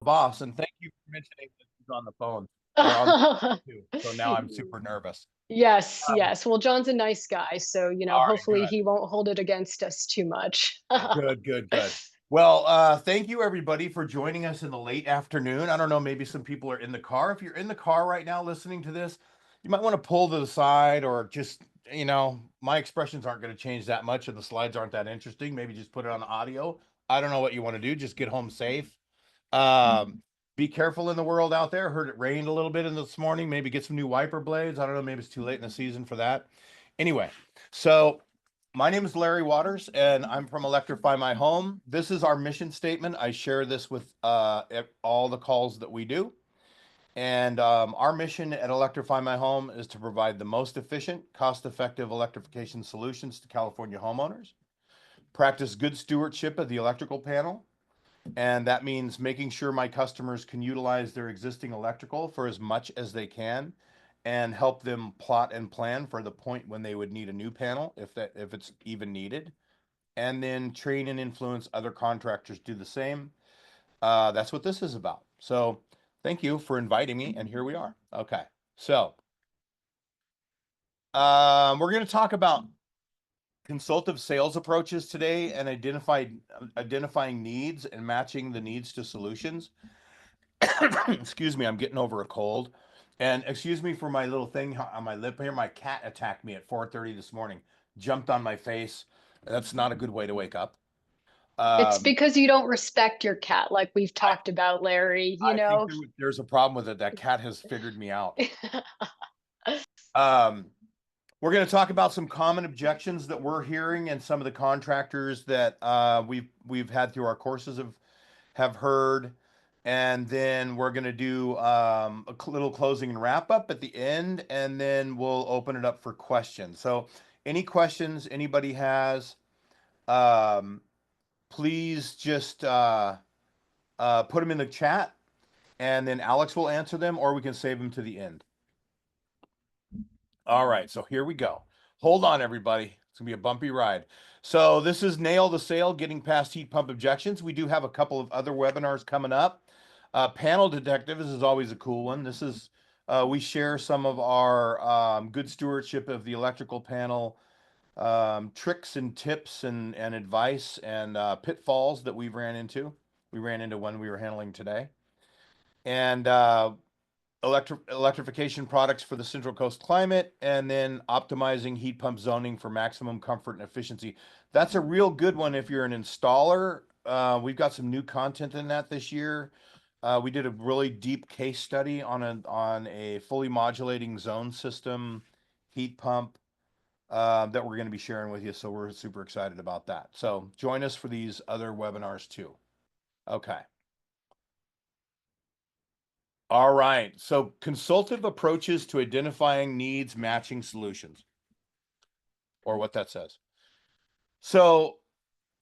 boss, and thank you for mentioning that he's on the phone or on the too. So now I'm super nervous. Yes, Um, yes. Well, John's a nice guy, so, all right, hopefully good, he won't hold it against us too much. good, good, good. Well, thank you everybody for joining us in the late afternoon. I don't know, maybe some people are in the car. If you're in the car right now listening to this, you might want to pull to the side or just, my expressions aren't going to change that much and the slides aren't that interesting. Maybe just put it on audio. I don't know what you want to do. Just get home safe. Be careful in the world out there. Heard it rained a little bit in this morning. Maybe get some new wiper blades. I don't know. Maybe it's too late in the season for that. Anyway, so my name is Larry Waters, and I'm from Electrify My Home. This is our mission statement. I share this with all the calls that we do. And our mission at Electrify My Home is to provide the most efficient, cost-effective electrification solutions to California homeowners, practice good stewardship of the electrical panel, and that means making sure my customers can utilize their existing electrical for as much as they can and help them plot and plan for the point when they would need a new panel if it's even needed. And then train and influence other contractors to do the same. That's what this is about. So thank you for inviting me, and here we are. Okay. So we're going to talk about consultative sales approaches today and identifying needs and matching the needs to solutions. Excuse me, I'm getting over a cold. And excuse me for my little thing on my lip here. My cat attacked me at 4:30 this morning, jumped on my face. That's not a good way to wake up. It's Um, because you don't respect your cat, like we've I, talked about, Larry, I think there's a problem with it. That cat has figured me out. Um, we're going to talk about some common objections that we're hearing and some of the contractors that we've had through our courses have heard. And then we're going to do a little closing and wrap up at the end, and then we'll open it up for questions. So, any questions anybody has, um, please just put them in the chat, and then Alex will answer them, or we can save them to the end. All right, so here we go. Hold on, everybody. It's gonna be a bumpy ride. So this is Nail the Sale, getting past heat pump objections. We do have a couple of other webinars coming up. Panel Detective, this is always a cool one. This is, we share some of our good stewardship of the electrical panel tricks and tips and advice and pitfalls that we ran into. We ran into one we were handling today. And electrification products for the Central Coast climate, and then optimizing heat pump zoning for maximum comfort and efficiency. That's a real good one if you're an installer. We've got some new content in that this year. We did a really deep case study on a fully modulating zone system heat pump that we're going to be sharing with you. So we're super excited about that. So join us for these other webinars too. Okay. All right. So consultative approaches to identifying needs, matching solutions, or what that says. So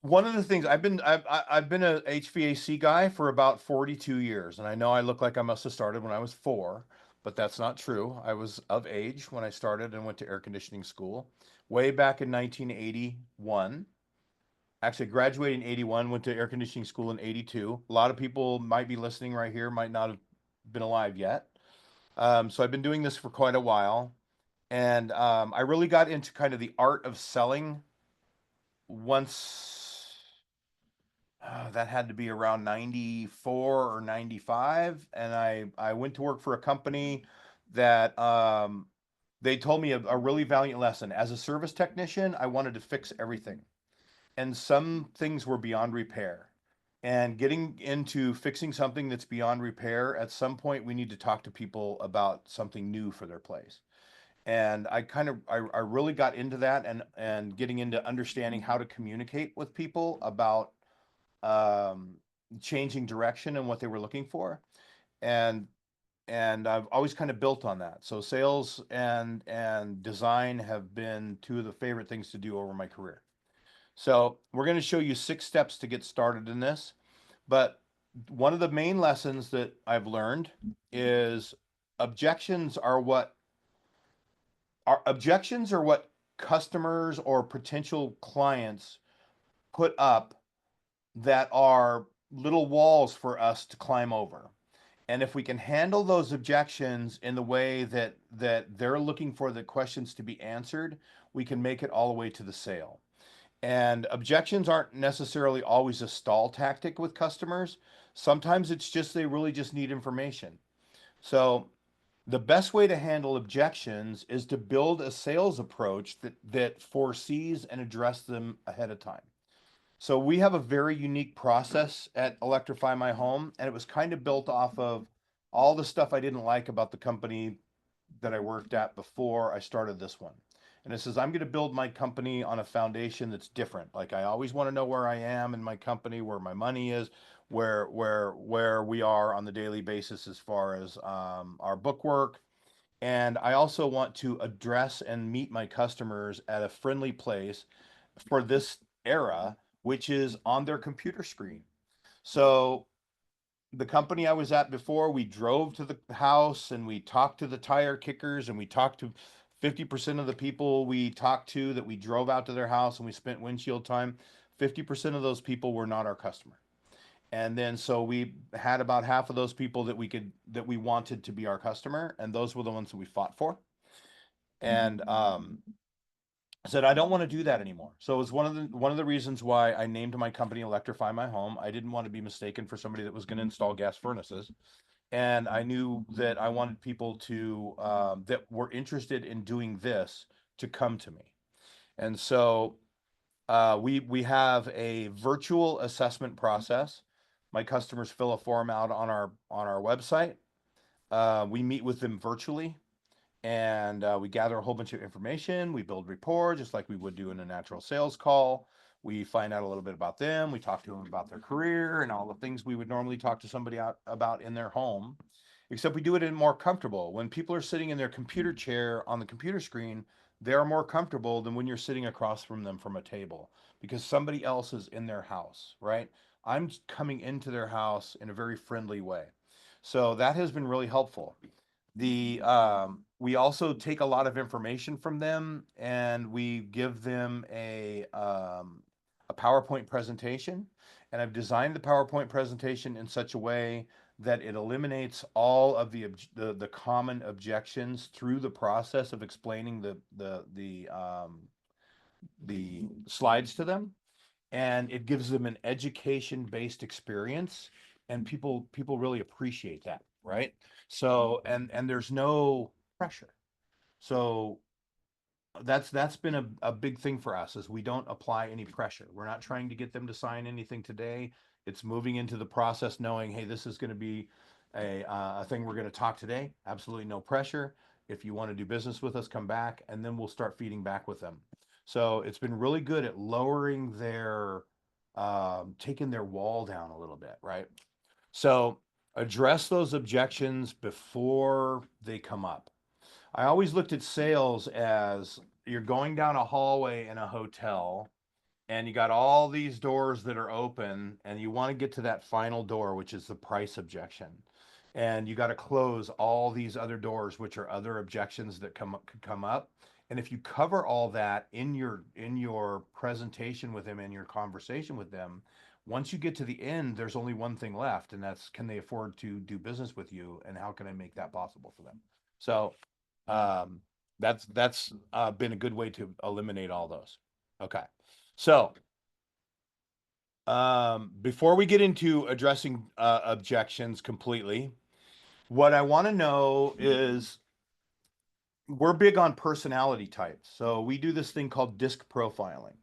one of the things I've been a HVAC guy for about 42 years, and I know I look like I must have started when I was 4, but that's not true. I was of age when I started and went to air conditioning school way back in 1981. Actually, graduated in 81, went to air conditioning school in 82. A lot of people might be listening right here, might not have been alive yet. So I've been doing this for quite a while, and I really got into kind of the art of selling once that had to be around 94 or 95, and I went to work for a company that they told me a really valiant lesson. As a service technician, I wanted to fix everything, and some things were beyond repair. And getting into fixing something that's beyond repair, at some point we need to talk to people about something new for their place. And I really got into that and getting into understanding how to communicate with people about um, changing direction and what they were looking for. And I've always kind of built on that. So sales and design have been two of the favorite things to do over my career. So we're going to show you 6 steps to get started in this. But one of the main lessons that I've learned is objections are what customers or potential clients put up that are little walls for us to climb over. And if we can handle those objections in the way that they're looking for the questions to be answered, we can make it all the way to the sale. And objections aren't necessarily always a stall tactic with customers. Sometimes it's just they really just need information. So the best way to handle objections is to build a sales approach that foresees and address them ahead of time. So we have a very unique process at Electrify My Home, and it was kind of built off of all the stuff I didn't like about the company that I worked at before I started this one. And it says I'm going to build my company on a foundation that's different. Like I always want to know where I am in my company, where my money is, where we are on the daily basis as far as our book work. And I also want to address and meet my customers at a friendly place for this era, which is on their computer screen. So the company I was at before, we drove to the house and we talked to the tire kickers and we talked to 50% of the people we talked to that we drove out to their house and we spent windshield time. 50% of those people were not our customer. And then so we had about half of those people that we wanted to be our customer, and those were the ones that we fought for. And I said I don't want to do that anymore. So it was one of the reasons why I named my company Electrify My Home. I didn't want to be mistaken for somebody that was going to install gas furnaces, and I knew that I wanted people to that were interested in doing this to come to me. And so we have a virtual assessment process. My customers fill a form out on our website. We meet with them virtually, and we gather a whole bunch of information. We build rapport just like we would do in a natural sales call. We find out a little bit about them. We talk to them about their career and all the things we would normally talk to somebody out about in their home, except we do it in more comfortable. When people are sitting in their computer chair on the computer screen, they're more comfortable than when you're sitting across from them from a table because somebody else is in their house, right? I'm coming into their house in a very friendly way. So that has been really helpful. The we also take a lot of information from them and we give them a PowerPoint presentation. And I've designed the PowerPoint presentation in such a way that it eliminates all of the common objections through the process of explaining the slides to them, and it gives them an education based experience, and people really appreciate that, right? So and there's no pressure. So that's been a big thing for us is we don't apply any pressure. We're not trying to get them to sign anything today. It's moving into the process knowing, hey, this is going to be a thing we're going to talk today. Absolutely no pressure. If you want to do business with us, come back, and then we'll start feeding back with them. So it's been really good at lowering their taking their wall down a little bit, right? So address those objections before they come up. I always looked at sales as you're going down a hallway in a hotel and you got all these doors that are open and you want to get to that final door, which is the price objection. And you got to close all these other doors, which are other objections that could come up. And if you cover all that in your presentation with them, in your conversation with them, once you get to the end, there's only one thing left, and that's can they afford to do business with you, and how can I make that possible for them? So um, that's been a good way to eliminate all those. Okay. So before we get into addressing objections completely, what I want to know is we're big on personality types. So we do this thing called disc profiling.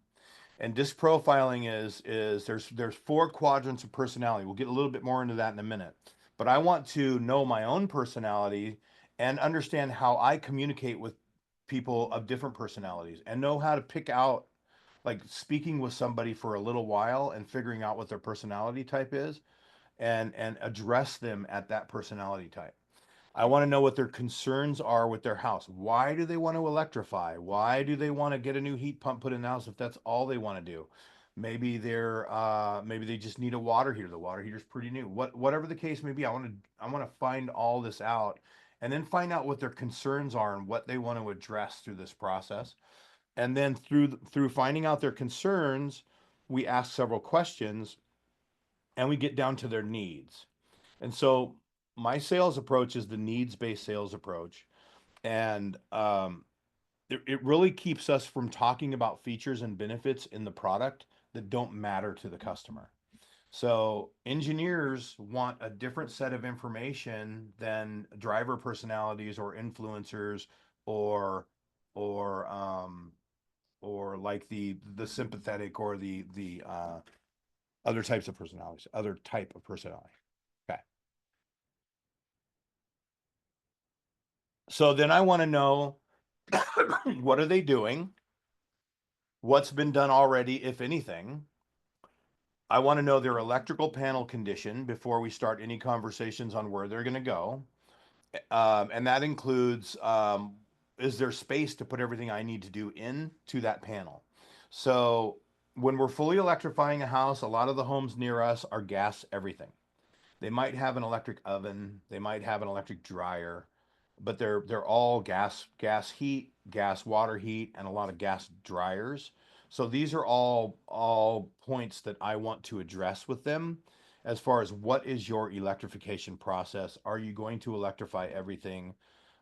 And disc profiling is there's four quadrants of personality. We'll get a little bit more into that in a minute. But I want to know my own personality and understand how I communicate with people of different personalities and know how to pick out like speaking with somebody for a little while and figuring out what their personality type is and address them at that personality type. I want to know what their concerns are with their house. Why do they want to electrify? Why do they want to get a new heat pump put in the house if that's all they want to do? Maybe they just need a water heater. The water heater's pretty new. Whatever the case may be, I want to find all this out and then find out what their concerns are and what they want to address through this process. And then through finding out their concerns, we ask several questions and we get down to their needs. And so my sales approach is the needs-based sales approach. And it really keeps us from talking about features and benefits in the product that don't matter to the customer. So engineers want a different set of information than driver personalities or influencers or or um or like the sympathetic or the other types of personalities, other type of personality. Okay. So then I want to know what are they doing? What's been done already, if anything? I want to know their electrical panel condition before we start any conversations on where they're going to go. And that includes, is there space to put everything I need to do into that panel? So when we're fully electrifying a house, a lot of the homes near us are gas everything. They might have an electric oven, they might have an electric dryer, but they're all gas heat, gas water heat, and a lot of gas dryers. So these are all points that I want to address with them as far as what is your electrification process? Are you going to electrify everything?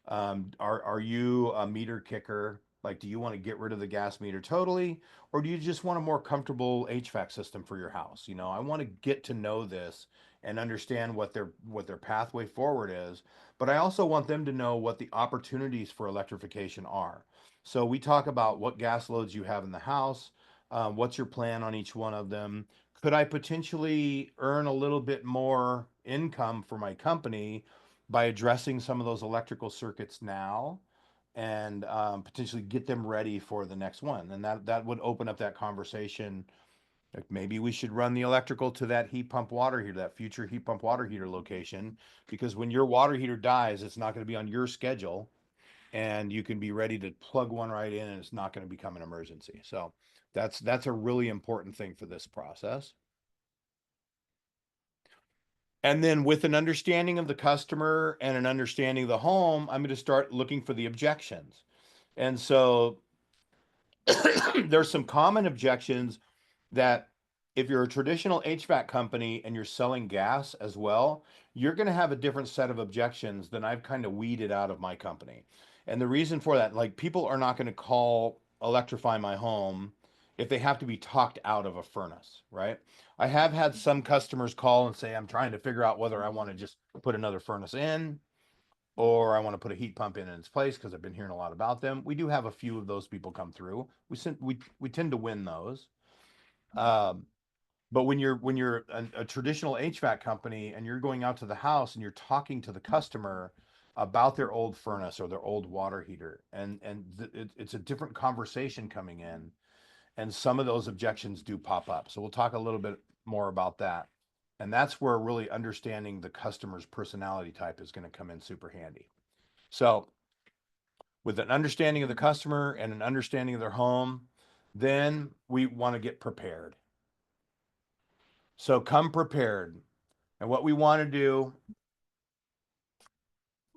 Are you a meter kicker? Like, do you want to get rid of the gas meter totally, or do you just want a more comfortable HVAC system for your house? You know, I want to get to know this and understand what their pathway forward is, but I also want them to know what the opportunities for electrification are. So we talk about what gas loads you have in the house, what's your plan on each one of them. Could I potentially earn a little bit more income for my company by addressing some of those electrical circuits now and potentially get them ready for the next one? And that would open up that conversation. Like maybe we should run the electrical to that heat pump water heater, that future heat pump water heater location, because when your water heater dies, it's not going to be on your schedule and you can be ready to plug one right in and it's not going to become an emergency. So that's a really important thing for this process. And then with an understanding of the customer and an understanding of the home, I'm going to start looking for the objections. And so there's some common objections that if you're a traditional HVAC company and you're selling gas as well, you're going to have a different set of objections than I've kind of weeded out of my company. And the reason for that, like people are not going to call electrify my home if they have to be talked out of a furnace, right? I have had some customers call and say, I'm trying to figure out whether I want to just put another furnace in or I want to put a heat pump in its place because I've been hearing a lot about them. We do have a few of those people come through. We tend to win those. Um, but when you're a traditional HVAC company and you're going out to the house and you're talking to the customer about their old furnace or their old water heater, it's a different conversation coming in, and some of those objections do pop up. So we'll talk a little bit more about that, and that's where really understanding the customer's personality type is going to come in super handy. So with an understanding of the customer and an understanding of their home, then we want to get prepared. So come prepared. And what we want to do,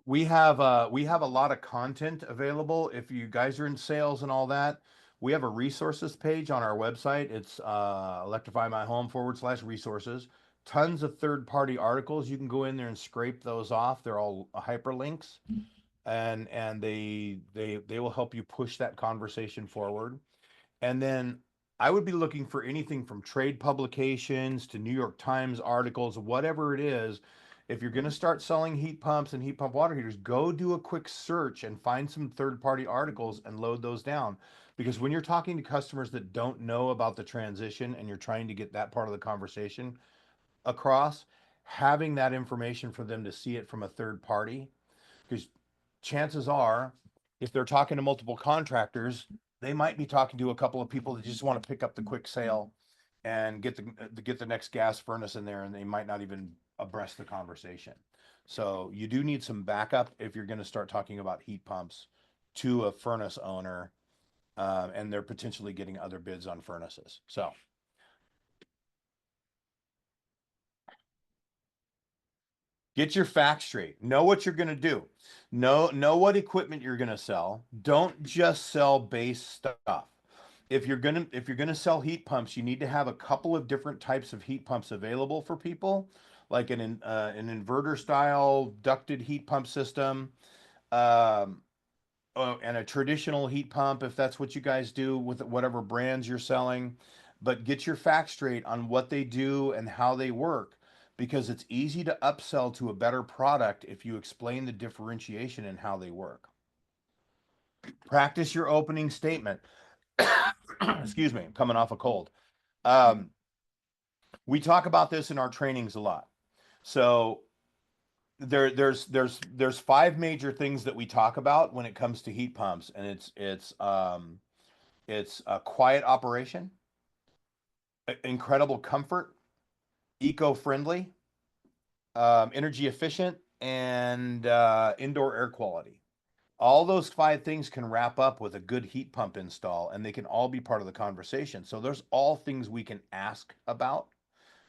we have a lot of content available. If you guys are in sales and all that, we have a resources page on our website. It's electrifymyhome/resources. Tons of third-party articles. You can go in there and scrape those off. They're all hyperlinks, and they will help you push that conversation forward. And then I would be looking for anything from trade publications to New York Times articles, whatever it is. If you're going to start selling heat pumps and heat pump water heaters, go do a quick search and find some third party articles and load those down. Because when you're talking to customers that don't know about the transition and you're trying to get that part of the conversation across, having that information for them to see it from a third party, because chances are, if they're talking to multiple contractors, they might be talking to a couple of people that just want to pick up the quick sale and get the next gas furnace in there, and they might not even abreast the conversation. So you do need some backup if you're going to start talking about heat pumps to a furnace owner, and they're potentially getting other bids on furnaces. So get your facts straight. Know what you're going to do. Know what equipment you're going to sell. Don't just sell base stuff. if you're gonna sell heat pumps, you need to have a couple of different types of heat pumps available for people, like an inverter style ducted heat pump system, um, and a traditional heat pump if that's what you guys do with whatever brands you're selling. But get your facts straight on what they do and how they work, because it's easy to upsell to a better product if you explain the differentiation and how they work. Practice your opening statement. Excuse me, I'm coming off a cold. Um, we talk about this in our trainings a lot. So there's five major things that we talk about when it comes to heat pumps, and it's a quiet operation, incredible comfort, eco-friendly, energy efficient, and indoor air quality. All those five things can wrap up with a good heat pump install, and they can all be part of the conversation. So there's all things we can ask about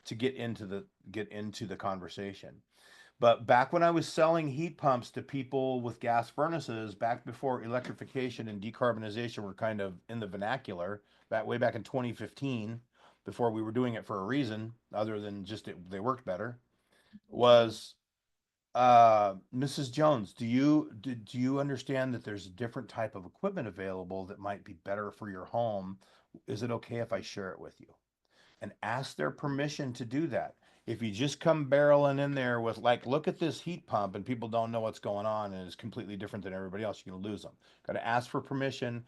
to get into the conversation. But back when I was selling heat pumps to people with gas furnaces, back before electrification and decarbonization were kind of in the vernacular, way back in 2015, before we were doing it for a reason other than just they worked better, was Mrs. Jones, do you understand that there's a different type of equipment available that might be better for your home? Is it okay if I share it with you? And ask their permission to do that. If you just come barreling in there with like, look at this heat pump, and people don't know what's going on and it's completely different than everybody else, you're gonna lose them. Got to ask for permission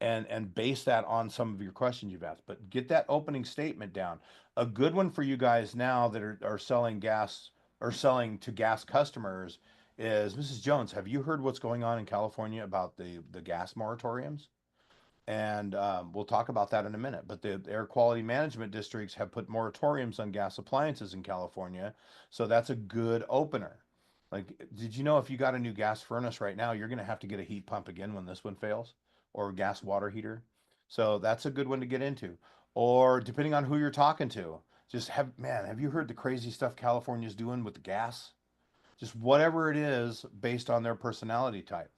and base that on some of your questions you've asked. But get that opening statement down. A good one for you guys now that are selling gas or selling to gas customers is, Mrs. Jones, have you heard what's going on in California about the gas moratoriums? And we'll talk about that in a minute. But the air quality management districts have put moratoriums on gas appliances in California. So that's a good opener. Like, did you know if you got a new gas furnace right now, you're going to have to get a heat pump again when this one fails, or a gas water heater? So that's a good one to get into. Or depending on who you're talking to, just have you heard the crazy stuff California's doing with the gas? Just whatever it is based on their personality type.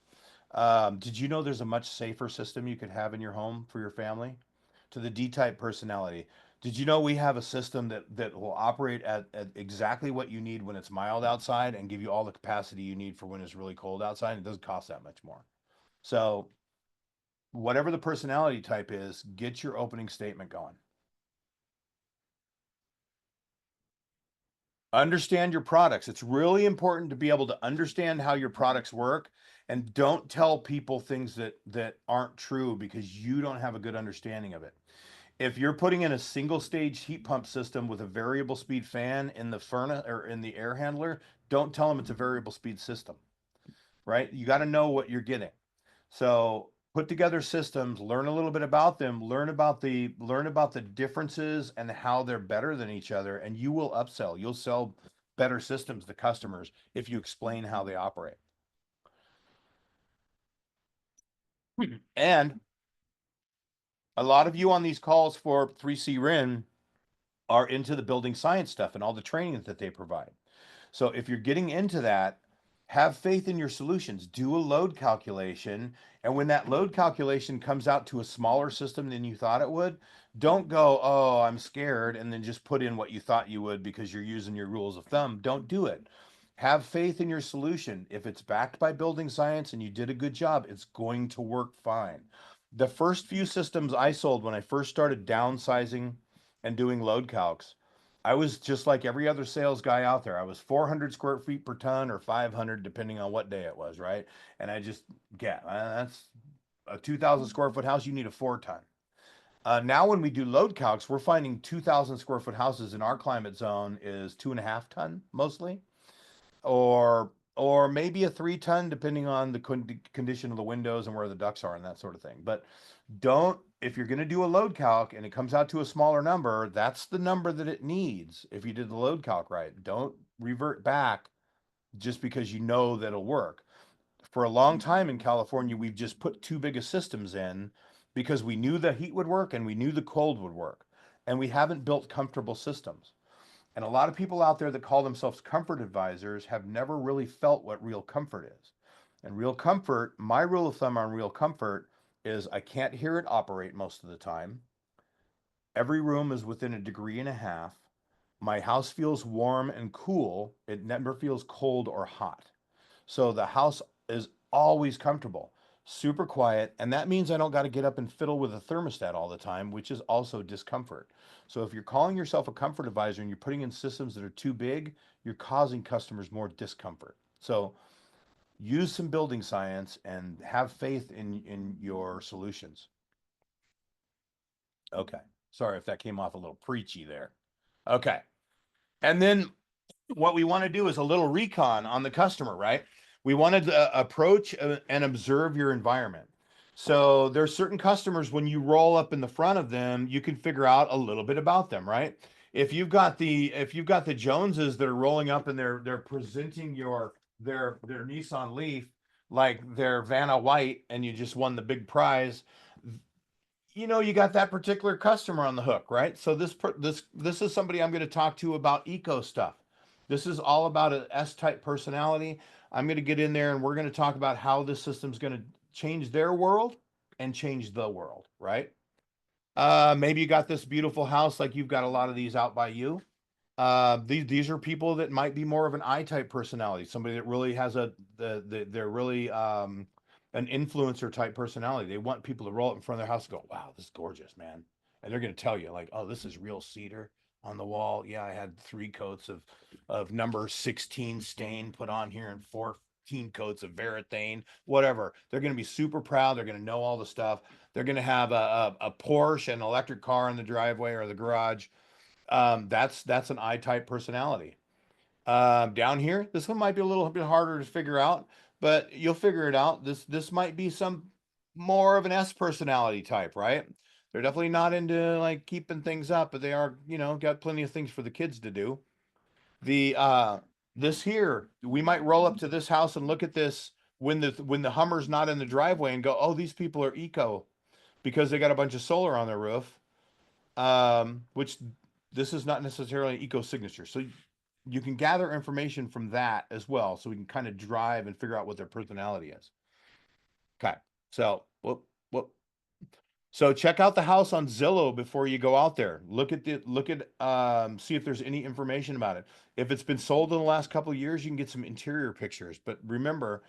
Did you know there's a much safer system you could have in your home for your family? To the D-type personality. Did you know we have a system that will operate at exactly what you need when it's mild outside and give you all the capacity you need for when it's really cold outside? It doesn't cost that much more. So, whatever the personality type is, get your opening statement going. Understand your products. It's really important to be able to understand how your products work, and don't tell people things that aren't true because you don't have a good understanding of it. If you're putting in a single stage heat pump system with a variable speed fan in the furnace or in the air handler, don't tell them it's a variable speed system, right? You got to know what you're getting. So put together systems, learn a little bit about them, learn about the differences and how they're better than each other, and you will upsell. You'll sell better systems to customers if you explain how they operate. And a lot of you on these calls for 3C RIN are into the building science stuff and all the training that they provide. So if you're getting into that, have faith in your solutions. Do a load calculation. And when that load calculation comes out to a smaller system than you thought it would, don't go, oh, I'm scared, and then just put in what you thought you would because you're using your rules of thumb. Don't do it. Have faith in your solution. If it's backed by building science and you did a good job, it's going to work fine. The first few systems I sold when I first started downsizing and doing load calcs, I was just like every other sales guy out there. I was 400 square feet per ton or 500, depending on what day it was, right? And I just get that's a 2,000 square foot house. You need a 4 ton. Now, when we do load calcs, we're finding 2,000 square foot houses in our climate zone is 2.5 ton mostly, or maybe a 3 ton, depending on the condition of the windows and where the ducts are and that sort of thing. But don't, if you're going to do a load calc and it comes out to a smaller number, that's the number that it needs. If you did the load calc right, don't revert back just because you know that it'll work. For a long time in California, we've just put too big of systems in because we knew the heat would work and we knew the cold would work, and we haven't built comfortable systems. And a lot of people out there that call themselves comfort advisors have never really felt what real comfort is. And real comfort, my rule of thumb on real comfort is I can't hear it operate most of the time. Every room is within 1.5 degrees. My house feels warm and cool. It never feels cold or hot. So the house is always comfortable, super quiet. And that means I don't got to get up and fiddle with a thermostat all the time, which is also discomfort. So if you're calling yourself a comfort advisor and you're putting in systems that are too big, you're causing customers more discomfort. So use some building science and have faith in your solutions. Okay. Sorry if that came off a little preachy there. Okay. And then what we want to do is a little recon on the customer, right? We want to approach and observe your environment. So there's certain customers, when you roll up in the front of them, you can figure out a little bit about them, right? If you've got the Joneses that are rolling up and they're presenting their Nissan Leaf like they're Vanna White and you just won the big prize, you got that particular customer on the hook, right? So this is somebody I'm going to talk to about eco stuff. This is all about an S-type personality. I'm going to get in there and we're going to talk about how this system's going to change their world and change the world, right? Maybe you got this beautiful house, like you've got a lot of these out by you. These are people that might be more of an I-type personality, somebody that really has they're really an influencer type personality. They want people to roll up in front of their house and go, "Wow, this is gorgeous, man," and they're going to tell you like, "Oh, this is real cedar on the wall. Yeah, I had 3 coats of number 16 stain put on here and 14 coats of varathane, whatever." They're going to be super proud. They're going to know all the stuff. They're going to have a Porsche and electric car in the driveway or the garage. That's an I-type personality. Down here, this one might be a little bit harder to figure out, but you'll figure it out. This might be some more of an S personality type, right? They're definitely not into like keeping things up, but they are, got plenty of things for the kids to do. The This here, we might roll up to this house and look at this when the Hummer's not in the driveway and go, "Oh, these people are eco because they got a bunch of solar on their roof." Which this is not necessarily an eco signature. So you can gather information from that as well. So we can kind of drive and figure out what their personality is. Okay. So, whoop. So check out the house on Zillow before you go out there. See if there's any information about it. If it's been sold in the last couple of years, you can get some interior pictures. But remember,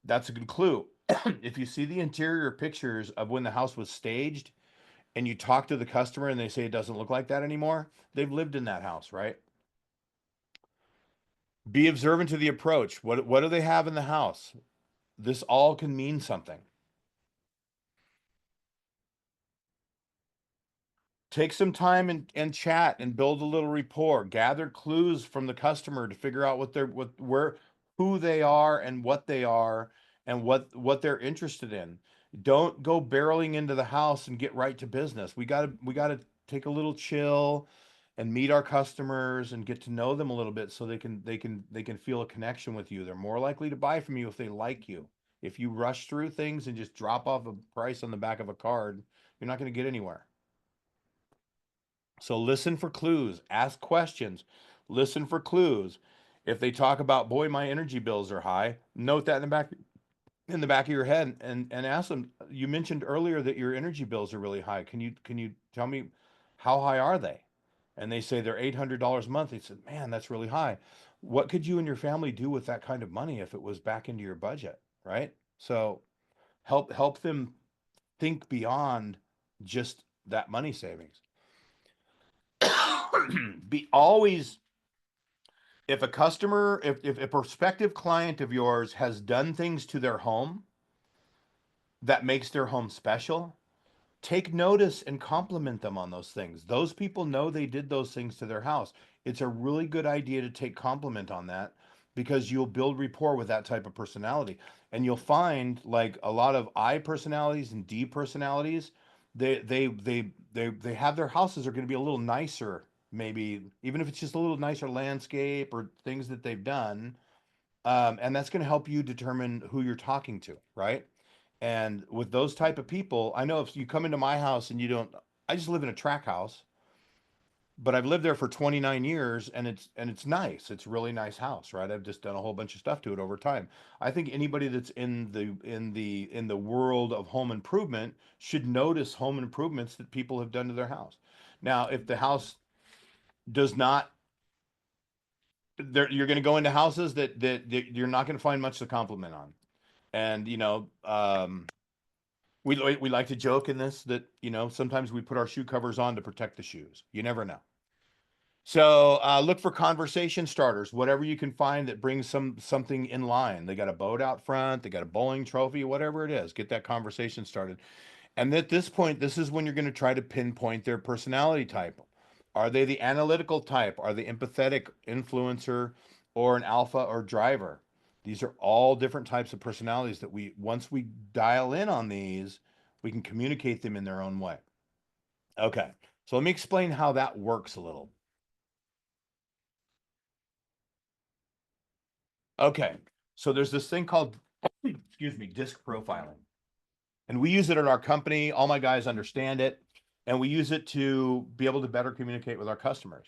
that's a good clue. If you see the interior pictures of when the house was staged, and you talk to the customer and they say it doesn't look like that anymore, they've lived in that house, right? Be observant to the approach. What do they have in the house? This all can mean something. Take some time and chat and build a little rapport. Gather clues from the customer to figure out who they are and what they're interested in. Don't go barreling into the house and get right to business. We gotta take a little chill and meet our customers and get to know them a little bit so they can feel a connection with you. They're more likely to buy from you if they like you. If you rush through things and just drop off a price on the back of a card, you're not going to get anywhere. So listen for clues, ask questions, listen for clues. If they talk about, "Boy, my energy bills are high," note that in the back of your head and ask them, "You mentioned earlier that your energy bills are really high. Can you tell me how high are they?" And they say they're $800 a month. They said, "Man, that's really high. What could you and your family do with that kind of money if it was back into your budget?" Right? So help them think beyond just that money savings. Be always If a customer, if a prospective client of yours has done things to their home that makes their home special, take notice and compliment them on those things. Those people know they did those things to their house. It's a really good idea to take compliment on that because you'll build rapport with that type of personality. And you'll find like a lot of I personalities and D personalities, they have their houses are going to be a little nicer, maybe even if it's just a little nicer landscape or things that they've done. And that's going to help you determine who you're talking to, right? And with those type of people, I know if you come into my house and you don't, I just live in a track house. but I've lived there for 29 years, and it's nice. It's a really nice house, right? I've just done a whole bunch of stuff to it over time. I think anybody that's in the world of home improvement should notice home improvements that people have done to their house. Now, if the house does not, you're going to go into houses that you're not going to find much to compliment on. And we like to joke in this that sometimes we put our shoe covers on to protect the shoes. You never know. So look for conversation starters, whatever you can find that brings something in line. They got a boat out front, they got a bowling trophy, whatever it is. Get that conversation started. And at this point, this is when you're going to try to pinpoint their personality type. Are they the analytical type? Are they empathetic, influencer, or an alpha or driver? These are all different types of personalities that once we dial in on these, we can communicate them in their own way. Okay, so let me explain how that works a little. Okay, so there's this thing called, excuse me, disc profiling. And we use it in our company. All my guys understand it. And we use it to be able to better communicate with our customers.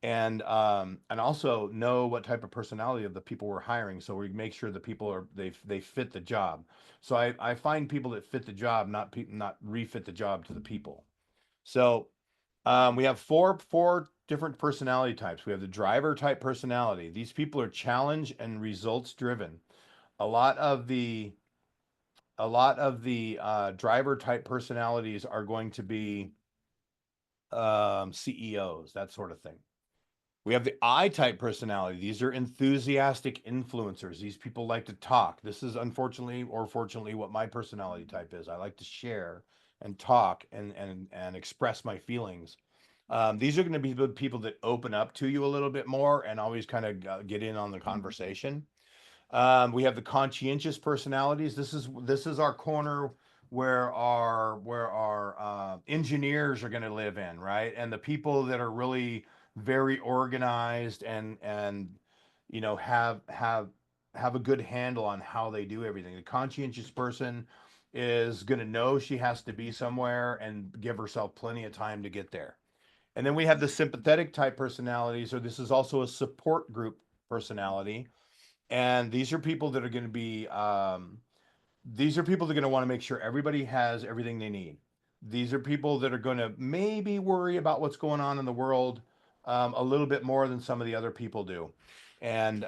And also know what type of personality of the people we're hiring. So we make sure the people they fit the job. So I find people that fit the job, not refit the job to the people. So we have four different personality types. We have the driver type personality. These people are challenge and results driven. A lot of the driver type personalities are going to be CEOs, that sort of thing. We have the I type personality. These are enthusiastic influencers. These people like to talk. This is unfortunately or fortunately what my personality type is. I like to share and talk and express my feelings. These are going to be the people that open up to you a little bit more and always kind of get in on the conversation. We have the conscientious personalities. This is our corner where our engineers are going to live in, right? And the people that are really very organized and have a good handle on how they do everything. The conscientious person is going to know she has to be somewhere and give herself plenty of time to get there. And then we have the sympathetic type personalities, or this is also a support group personality, and these are people that are going to be these are people that are going to want to make sure everybody has everything they need. These are people that are going to maybe worry about what's going on in the world a little bit more than some of the other people do. And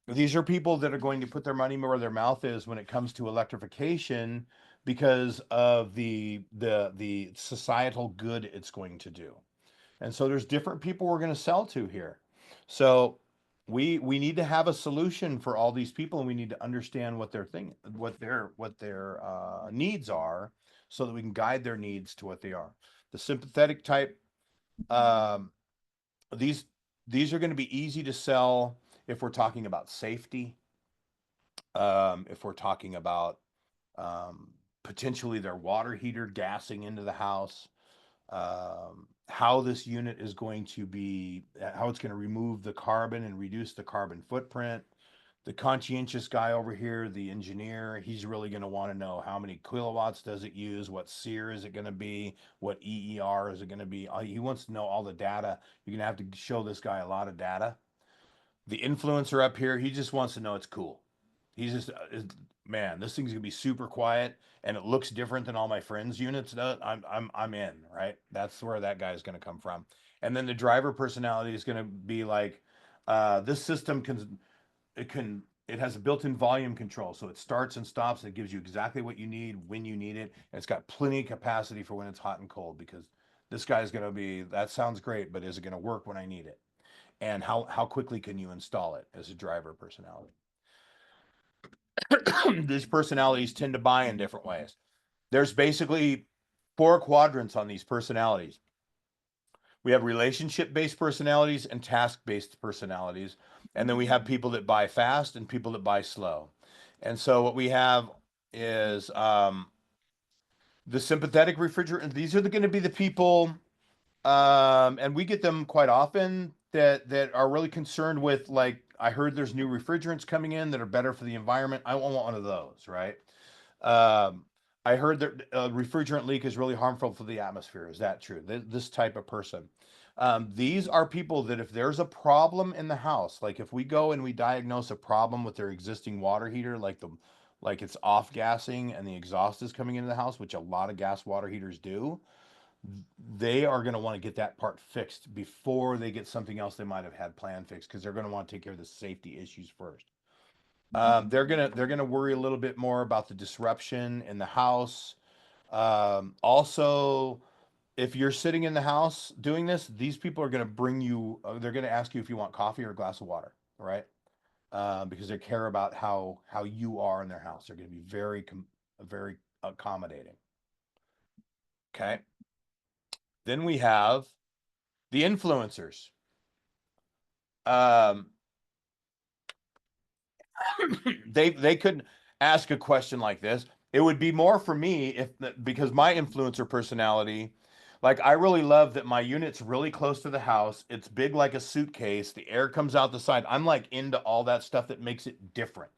these are people that are going to put their money where their mouth is when it comes to electrification because of the societal good it's going to do. And so there's different people we're going to sell to here. So we need to have a solution for all these people, and we need to understand what their needs are, so that we can guide their needs to what they are. The sympathetic type, um, these these are going to be easy to sell if we're talking about safety, if we're talking about potentially their water heater gassing into the house, how this unit is going to be, how it's going to remove the carbon and reduce the carbon footprint. The conscientious guy over here, the engineer, he's really going to want to know how many kilowatts does it use, what SEER is it going to be, what EER is it going to be. He wants to know all the data. You're going to have to show this guy a lot of data. The influencer up here, he just wants to know it's cool. He's just, man, this thing's gonna be super quiet and it looks different than all my friends' units. I'm in, right? That's where that guy's gonna come from. And then the driver personality is gonna be like, this system it has a built-in volume control, so it starts and stops. It gives you exactly what you need when you need it, and it's got plenty of capacity for when it's hot and cold. Because this guy's gonna be, that sounds great, but is it gonna work when I need it? And how quickly can you install it as a driver personality? These personalities tend to buy in different ways. There's basically four quadrants on these personalities. We have relationship based personalities and task based personalities. And then we have people that buy fast and people that buy slow. And so what we have is the sympathetic refrigerant. These are going to be the people, and we get them quite often, that are really concerned with, like, I heard there's new refrigerants coming in that are better for the environment. I want one of those, right? Um, I heard that a refrigerant leak is really harmful for the atmosphere. Is that true? This type of person. These are people that if there's a problem in the house, like if we go and we diagnose a problem with their existing water heater, like it's off gassing and the exhaust is coming into the house, which a lot of gas water heaters do, they are going to want to get that part fixed before they get something else they might have had planned fixed, because they're going to want to take care of the safety issues first. They're gonna worry a little bit more about the disruption in the house. Also, if you're sitting in the house doing this, these people are going to bring you. They're going to ask you if you want coffee or a glass of water, right? Because they care about how you are in their house. They're going to be very accommodating. Okay. Then we have the influencers. Um, they couldn't ask a question like this. It would be more for me if because my influencer personality, like I really love that my unit's really close to the house. It's big like a suitcase. The air comes out the side. I'm like into all that stuff that makes it different.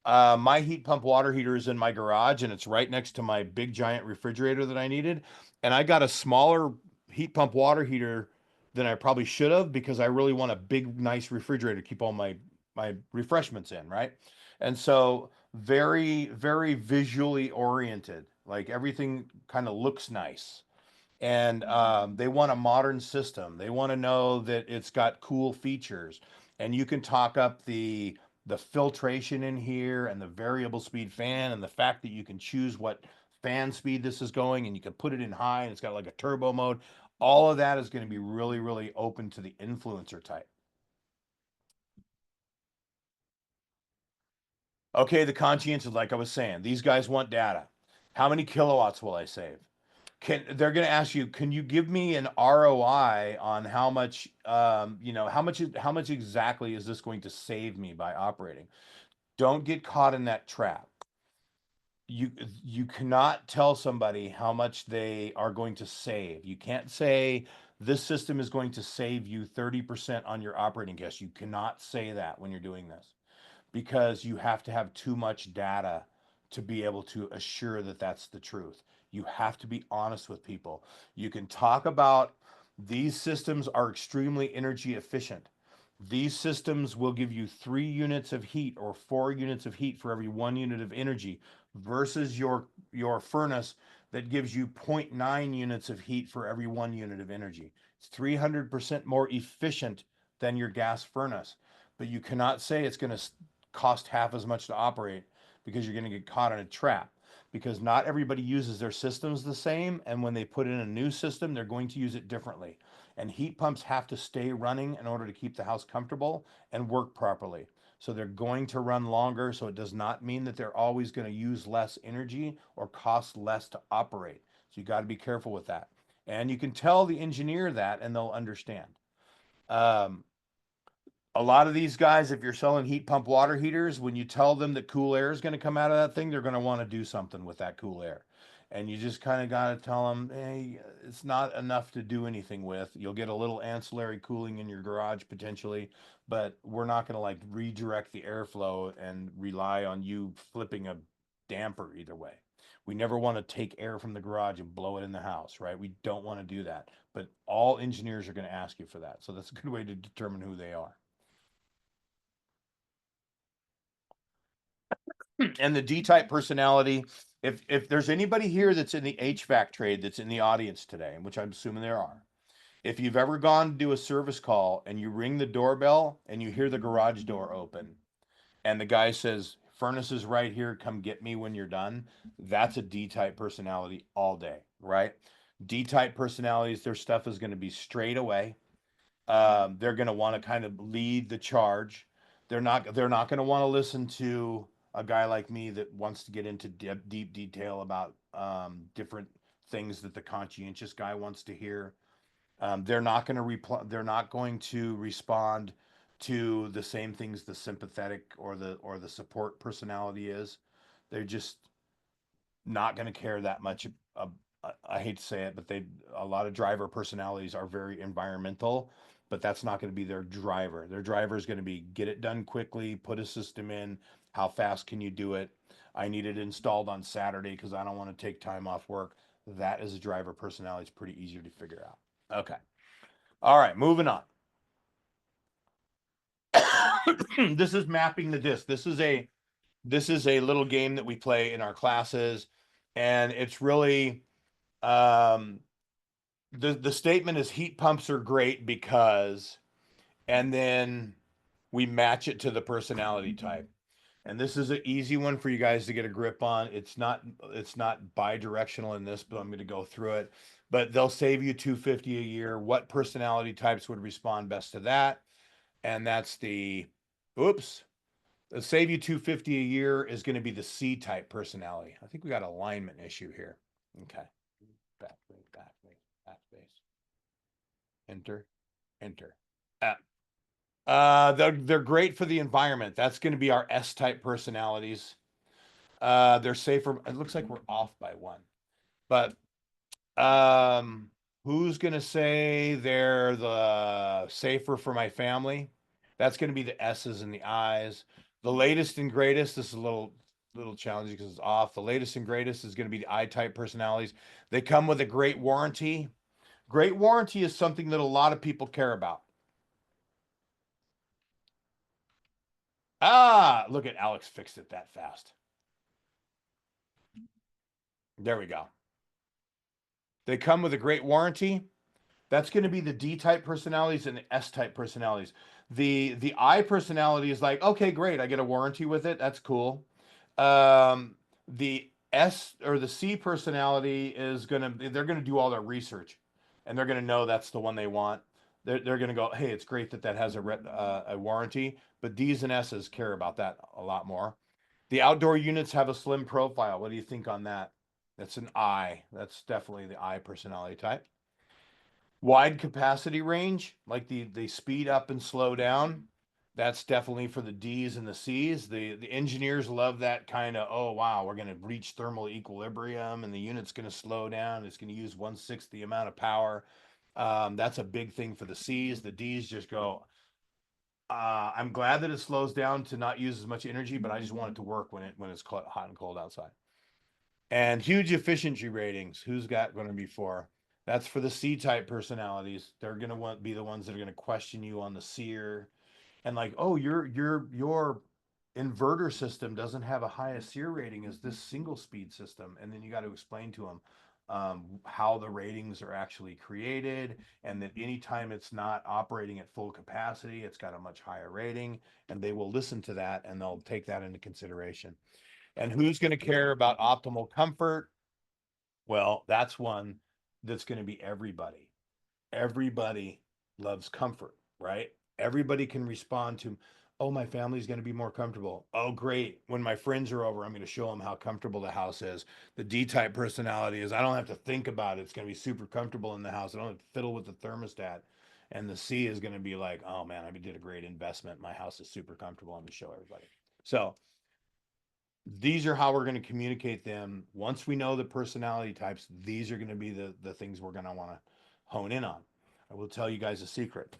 My heat pump water heater is in my garage and it's right next to my big giant refrigerator that I needed. And I got a smaller heat pump water heater than I probably should have because I really want a big, nice refrigerator to keep all my refreshments in, right? And so very visually oriented. Like everything kind of looks nice. And they want a modern system. They want to know that it's got cool features, and you can talk up the filtration in here and the variable speed fan and the fact that you can choose what fan speed this is going and you can put it in high and it's got like a turbo mode. All of that is going to be really open to the influencer type. Okay, the conscientious, like I was saying, these guys want data. How many kilowatts will I save? They're going to ask you, can you give me an ROI on how much, how much exactly is this going to save me by operating? Don't get caught in that trap. You you cannot tell somebody how much they are going to save. You can't say this system is going to save you 30% on your operating costs. You cannot say that when you're doing this, because you have to have too much data to be able to assure that that's the truth. You have to be honest with people. You can talk about these systems are extremely energy efficient. These systems will give you 3 units of heat or 4 units of heat for every 1 unit of energy versus your furnace that gives you zero point 0.9 units of heat for every 1 unit of energy. It's 300% more efficient than your gas furnace, but you cannot say it's going to cost half as much to operate, because you're going to get caught in a trap, because not everybody uses their systems the same, and when they put in a new system they're going to use it differently, and heat pumps have to stay running in order to keep the house comfortable and work properly. So they're going to run longer, so it does not mean that they're always going to use less energy or cost less to operate. So you got to be careful with that, and you can tell the engineer that and they'll understand. um, a lot of these guys, if you're selling heat pump water heaters, when you tell them that cool air is going to come out of that thing, they're going to want to do something with that cool air. And you just kind of got to tell them, hey, it's not enough to do anything with. You'll get a little ancillary cooling in your garage potentially, but we're not going to like redirect the airflow and rely on you flipping a damper either way. We never want to take air from the garage and blow it in the house, right? We don't want to do that. But all engineers are going to ask you for that. So that's a good way to determine who they are. And the D-type personality, if there's anybody here that's in the HVAC trade that's in the audience today, which I'm assuming there are, if you've ever gone to do a service call and you ring the doorbell and you hear the garage door open and the guy says, furnace is right here, come get me when you're done, that's a D-type personality all day, right? D-type personalities, their stuff is going to be straight away. They're going to want to kind of lead the charge. They're not going to want to listen to a guy like me that wants to get into deep detail about different things that the conscientious guy wants to hear. They're not going to reply. They're not going to respond to the same things the sympathetic or the support personality is. They're just not going to care that much. I hate to say it, but a lot of driver personalities are very environmental, but that's not going to be their driver. Their driver is going to be get it done quickly, put a system in. How fast can you do it? I need it installed on Saturday because I don't want to take time off work. That is a driver personality. It's pretty easy to figure out. Okay. All right, moving on. This is mapping the disc. This is a little game that we play in our classes, and it's really the statement is heat pumps are great because, and then we match it to the personality type. And this is an easy one for you guys to get a grip on. It's not bi-directional in this, but I'm going to go through it. But they'll save you $250 a year. What personality types would respond best to that? And that's the save you $250 a year is going to be the C type personality. I think we got an alignment issue here. Okay. Backspace. Enter. They're great for the environment. That's going to be our S type personalities. They're safer. It looks like we're off by one, but who's going to say they're the safer for my family? That's going to be the S's and the I's. The latest and greatest. This is a little challenging because it's off. The latest and greatest is going to be the I type personalities. They come with a great warranty. Great warranty is something that a lot of people care about. Look at Alex fixed it that fast. There we go. They come with a great warranty. That's going to be the D type personalities and the S type personalities. The I personality is like, okay, great, I get a warranty with it. That's cool. The S or the C personality is they're gonna do all their research, and they're gonna know that's the one they want. They're gonna go, hey, it's great that has a warranty, but D's and S's care about that a lot more. The outdoor units have a slim profile. What do you think on that? That's an I. That's definitely the I personality type. Wide capacity range, like the speed up and slow down. That's definitely for the D's and the C's. The engineers love that kind of, oh wow, we're going to reach thermal equilibrium and the unit's going to slow down. It's going to use 1/6 the amount of power. That's a big thing for the C's. The D's just go, I'm glad that it slows down to not use as much energy, but I just want it to work when it's hot and cold outside. And huge efficiency ratings. Who's got going to be for? That's for the C type personalities. They're going to be the ones that are going to question you on the SEER and like, oh, your inverter system doesn't have a high SEER rating as this single speed system, and then you got to explain to them how the ratings are actually created, and that anytime it's not operating at full capacity, it's got a much higher rating, and they will listen to that and they'll take that into consideration. And who's going to care about optimal comfort? Well, that's one that's going to be everybody. Everybody loves comfort, right? Everybody can respond to, oh, my family's going to be more comfortable. Oh, great. When my friends are over, I'm going to show them how comfortable the house is. The D type personality is, I don't have to think about it. It's going to be super comfortable in the house. I don't have to fiddle with the thermostat. And the C is going to be like, oh man, I did a great investment. My house is super comfortable. I'm going to show everybody. So these are how we're going to communicate them. Once we know the personality types, these are going to be the things we're going to want to hone in on. I will tell you guys a secret.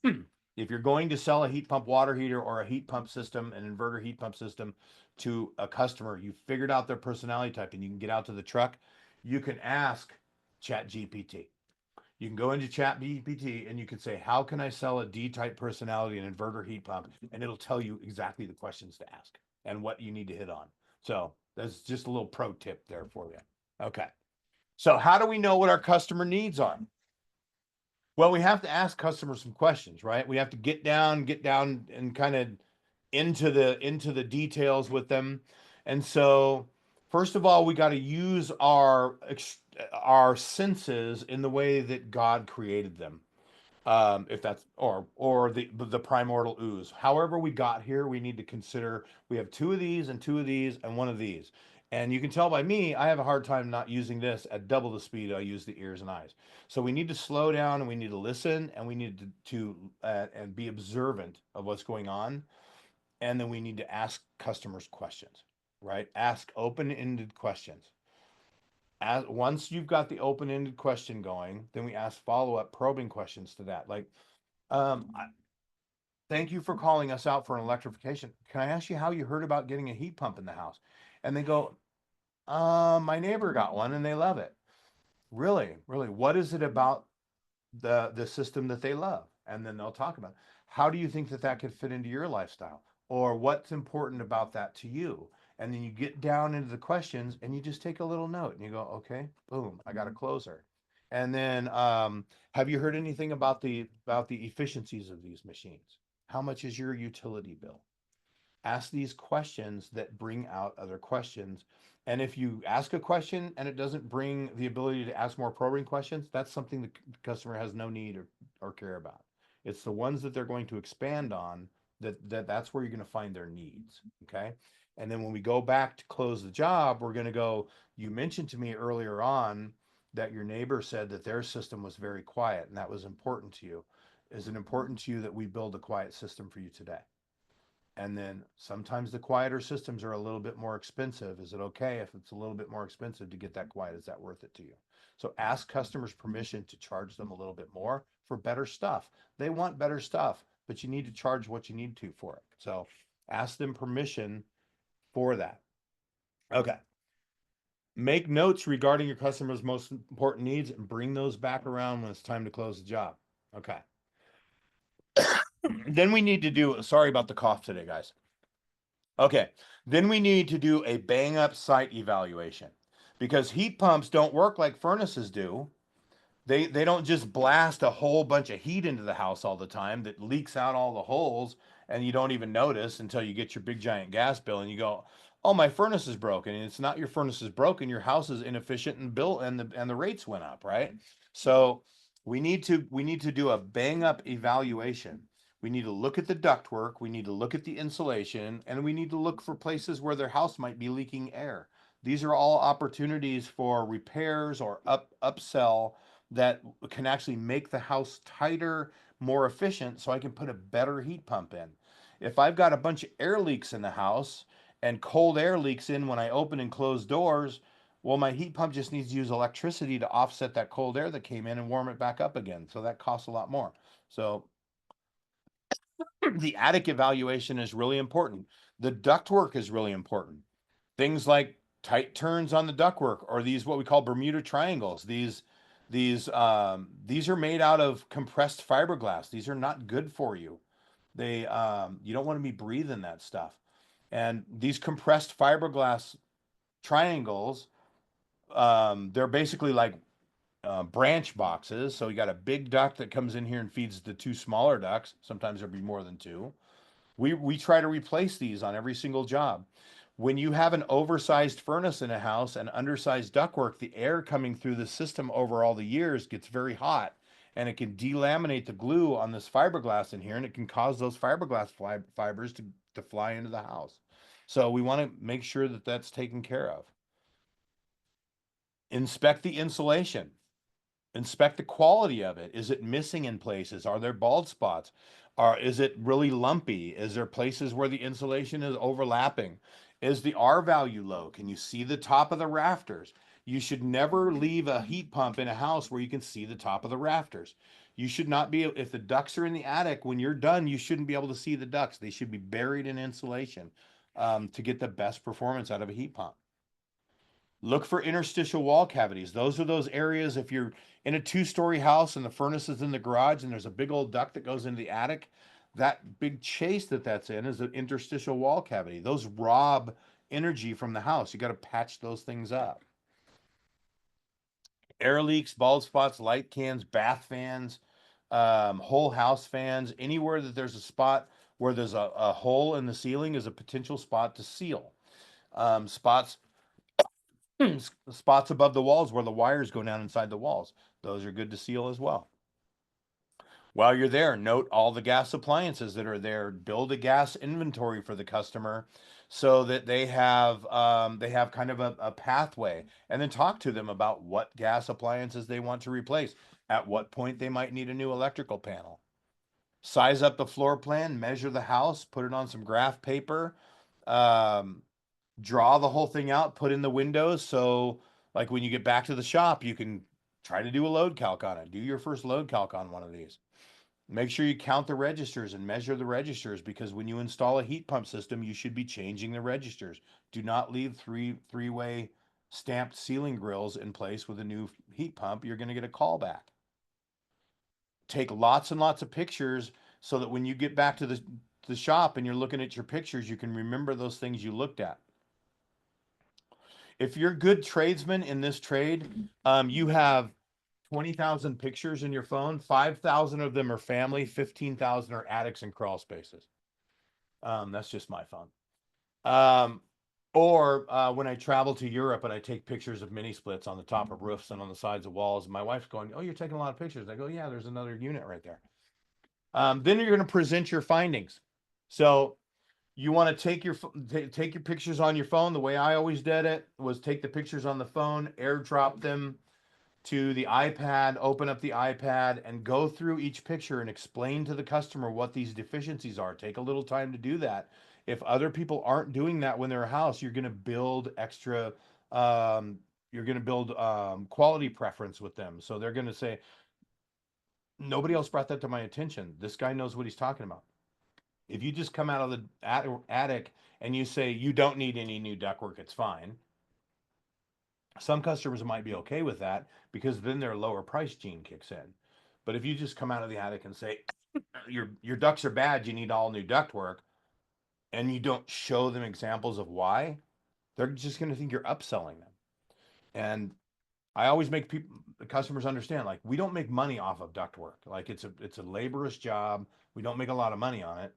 If you're going to sell a heat pump water heater or a heat pump system, an inverter heat pump system to a customer, you figured out their personality type and you can get out to the truck, you can ask ChatGPT. You can go into ChatGPT and you can say, how can I sell a D-type personality an inverter heat pump? And it'll tell you exactly the questions to ask and what you need to hit on. So that's just a little pro tip there for you. Okay. So how do we know what our customer needs are? Well, we have to ask customers some questions, right? We have to get down and kind of into the details with them. And so, first of all, we got to use our senses in the way that God created them. If that's or the primordial ooze. However we got here, we need to consider we have two of these and two of these and one of these. And you can tell by me, I have a hard time not using this at double the speed I use the ears and eyes. So we need to slow down and we need to listen and we need to and be observant of what's going on. And then we need to ask customers questions, right? Ask open-ended questions. Once you've got the open-ended question going, then we ask follow-up probing questions to that. Like, thank you for calling us out for an electrification. Can I ask you how you heard about getting a heat pump in the house? And they go, my neighbor got one and they love it. Really? Really? What is it about the system that they love, and then they'll talk about how do you think that that could fit into your lifestyle, or what's important about that to you. And then you get down into the questions and you just take a little note and you go, okay, boom, I got a closer. And then have you heard anything about the efficiencies of these machines? How much is your utility bill? Ask these questions that bring out other questions. And if you ask a question and it doesn't bring the ability to ask more probing questions, that's something the customer has no need or care about. It's the ones that they're going to expand on that's where you're going to find their needs. Okay. And then when we go back to close the job, we're going to go, you mentioned to me earlier on that your neighbor said that their system was very quiet and that was important to you. Is it important to you that we build a quiet system for you today? And then sometimes the quieter systems are a little bit more expensive. Is it okay if it's a little bit more expensive to get that quiet? Is that worth it to you? So ask customers permission to charge them a little bit more for better stuff. They want better stuff, but you need to charge what you need to for it. So ask them permission for that. Okay. Make notes regarding your customer's most important needs and bring those back around when it's time to close the job. Okay. Then we need to do, sorry about the cough today, guys. Okay, then we need to do a bang up site evaluation because heat pumps don't work like furnaces do. They don't just blast a whole bunch of heat into the house all the time that leaks out all the holes and you don't even notice until you get your big giant gas bill and you go, "Oh, my furnace is broken." And it's not your furnace is broken, your house is inefficient and built and the rates went up, right? So we need to do a bang up evaluation. We need to look at the ductwork, we need to look at the insulation, and we need to look for places where their house might be leaking air. These are all opportunities for repairs or upsell that can actually make the house tighter, more efficient, so I can put a better heat pump in. If I've got a bunch of air leaks in the house and cold air leaks in when I open and close doors, well, my heat pump just needs to use electricity to offset that cold air that came in and warm it back up again. So that costs a lot more. So the attic evaluation is really important. The ductwork is really important. Things like tight turns on the ductwork or these what we call Bermuda triangles. These are made out of compressed fiberglass. These are not good for you. They you don't want to be breathing that stuff. And these compressed fiberglass triangles, they're basically like branch boxes. So you got a big duct that comes in here and feeds the two smaller ducts. Sometimes there'll be more than two. We try to replace these on every single job. When you have an oversized furnace in a house and undersized ductwork, the air coming through the system over all the years gets very hot and it can delaminate the glue on this fiberglass in here and it can cause those fiberglass fibers to fly into the house. So we want to make sure that that's taken care of. Inspect the insulation. Inspect the quality of it. Is it missing in places? Are there bald spots? Is it really lumpy? Is there places where the insulation is overlapping? Is the R value low? Can you see the top of the rafters? You should never leave a heat pump in a house where you can see the top of the rafters. You should not be, if the ducts are in the attic, when you're done, you shouldn't be able to see the ducts. They should be buried in insulation to get the best performance out of a heat pump. Look for interstitial wall cavities. Those are those areas if you're in a two-story house and the furnace is in the garage and there's a big old duct that goes into the attic, that big chase that's in is an interstitial wall cavity. Those rob energy from the house. You got to patch those things up. Air leaks, bald spots, light cans, bath fans, whole house fans, anywhere that there's a spot where there's a hole in the ceiling is a potential spot to seal. Spots spots above the walls where the wires go down inside the walls. Those are good to seal as well. While you're there, note all the gas appliances that are there. Build a gas inventory for the customer so that they have kind of a pathway, and then talk to them about what gas appliances they want to replace. At what point they might need a new electrical panel. Size up the floor plan, measure the house, put it on some graph paper. Um, Draw the whole thing out, put in the windows. So like when you get back to the shop, you can try to do a load calc on it. Do your first load calc on one of these. Make sure you count the registers and measure the registers because when you install a heat pump system, you should be changing the registers. Do not leave three-way stamped ceiling grills in place with a new heat pump. You're going to get a call back. take lots and lots of pictures so that when you get back to the shop and you're looking at your pictures, you can remember those things you looked at. If you're good tradesmen in this trade, you have 20,000 pictures in your phone. 5,000 of them are family, 15,000 are attics and crawl spaces. That's just my phone. Or when I travel to Europe and I take pictures of mini splits on the top of roofs and on the sides of walls, my wife's going, "Oh, you're taking a lot of pictures." I go, "Yeah, there's another unit right there." Then you're going to present your findings. So you want to take your pictures on your phone. The way I always did it was take the pictures on the phone, airdrop them to the iPad, open up the iPad, and go through each picture and explain to the customer what these deficiencies are. Take a little time to do that. If other people aren't doing that when they're a house, you're going to build extra, you're going to build quality preference with them. So they're going to say, nobody else brought that to my attention. This guy knows what he's talking about. If you just come out of the attic and you say, you don't need any new ductwork, it's fine. Some customers might be okay with that because then their lower price gene kicks in. But if you just come out of the attic and say, your ducts are bad, you need all new ductwork, and you don't show them examples of why, they're just going to think you're upselling them. And I always make customers understand, like, we don't make money off of ductwork. Like, it's a laborious job. We don't make a lot of money on it.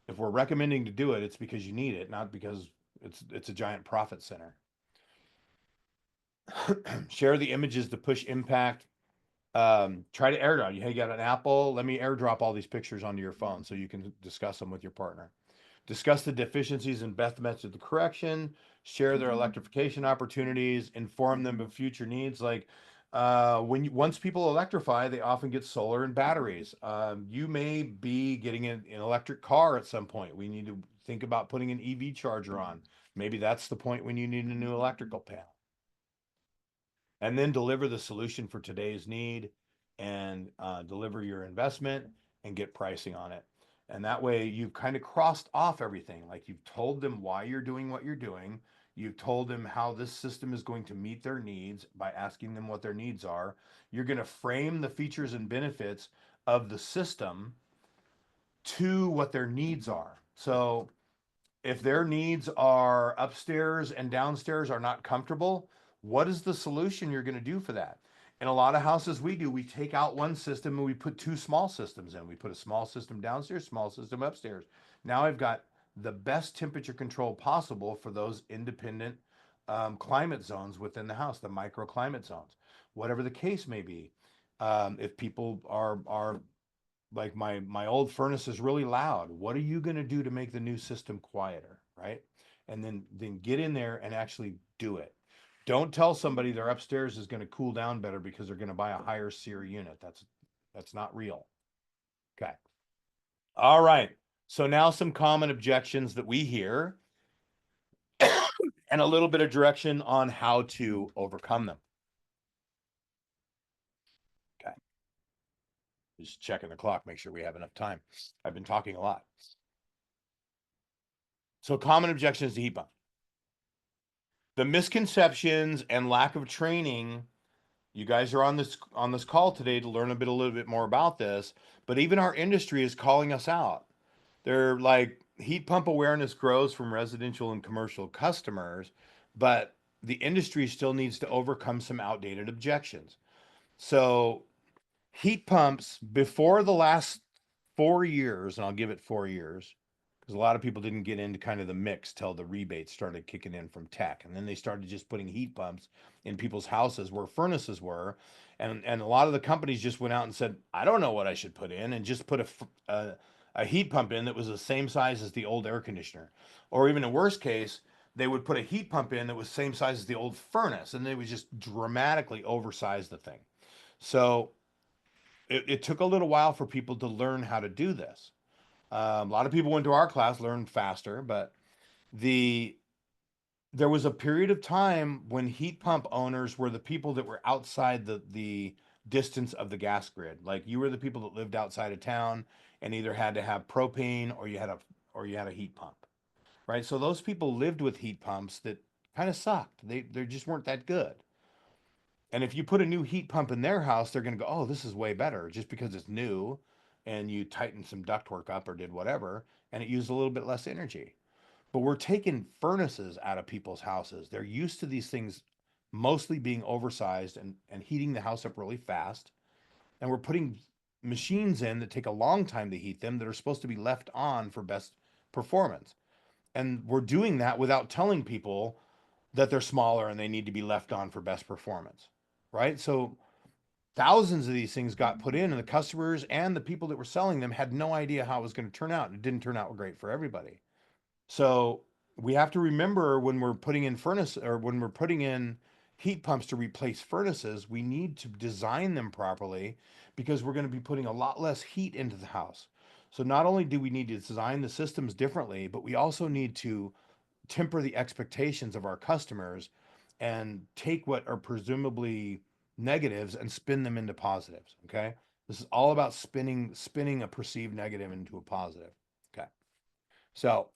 If we're recommending to do it, it's because you need it, not because it's a giant profit center. Share the images to push impact. Try to airdrop. Hey, you got an Apple? Let me airdrop all these pictures onto your phone so you can discuss them with your partner. Discuss the deficiencies and best methods of correction. Share their electrification opportunities. Inform them of future needs. Like once people electrify, they often get solar and batteries. You may be getting an electric car at some point. We need to think about putting an EV charger on. Maybe that's the point when you need a new electrical panel. And then deliver the solution for today's need and deliver your investment and get pricing on it. And that way you've kind of crossed off everything. Like, you've told them why you're doing what you're doing. You've told them how this system is going to meet their needs by asking them what their needs are. You're going to frame the features and benefits of the system to what their needs are. So if their needs are upstairs and downstairs are not comfortable, what is the solution you're going to do for that? In a lot of houses we take out one system and we put two small systems in. We put a small system downstairs, small system upstairs. Now I've got the best temperature control possible for those independent climate zones within the house, the microclimate zones, whatever the case may be. If people are like, my old furnace is really loud, what are you going to do to make the new system quieter, right? And then get in there and actually do it. Don't tell somebody their upstairs is going to cool down better because they're going to buy a higher SEER unit. That's not real. Okay. All right. So now some common objections that we hear and a little bit of direction on how to overcome them. Okay. Just checking the clock, make sure we have enough time. I've been talking a lot. So common objections to heat pump. The misconceptions and lack of training. You guys are on this call today to learn a little bit more about this, but even our industry is calling us out. They're like, heat pump awareness grows from residential and commercial customers, but the industry still needs to overcome some outdated objections. So heat pumps before the last 4 years, and I'll give it 4 years, because a lot of people didn't get into kind of the mix till the rebates started kicking in from tech, and then they started just putting heat pumps in people's houses where furnaces were, and a lot of the companies just went out and said, I don't know what I should put in, and just put a heat pump in that was the same size as the old air conditioner, or even in worst case, they would put a heat pump in that was same size as the old furnace, and they would just dramatically oversize the thing. So it took a little while for people to learn how to do this. A lot of people went to our class, learned faster, but there was a period of time when heat pump owners were the people that were outside the distance of the gas grid. Like, you were the people that lived outside of town and either had to have propane or you had a heat pump, right? So those people lived with heat pumps that kind of sucked. They just weren't that good. And if you put a new heat pump in their house, they're going to go, oh, this is way better just because it's new and you tightened some ductwork up or did whatever, and it used a little bit less energy. But we're taking furnaces out of people's houses. They're used to these things mostly being oversized and heating the house up really fast. And we're putting machines in that take a long time to heat them that are supposed to be left on for best performance. And we're doing that without telling people that they're smaller and they need to be left on for best performance. Right? So thousands of these things got put in, and the customers and the people that were selling them had no idea how it was going to turn out. It didn't turn out great for everybody. So we have to remember when we're putting in furnace or when we're putting in heat pumps to replace furnaces, we need to design them properly because we're going to be putting a lot less heat into the house. So not only do we need to design the systems differently, but we also need to temper the expectations of our customers and take what are presumably negatives and spin them into positives. Okay. This is all about spinning a perceived negative into a positive. Okay. So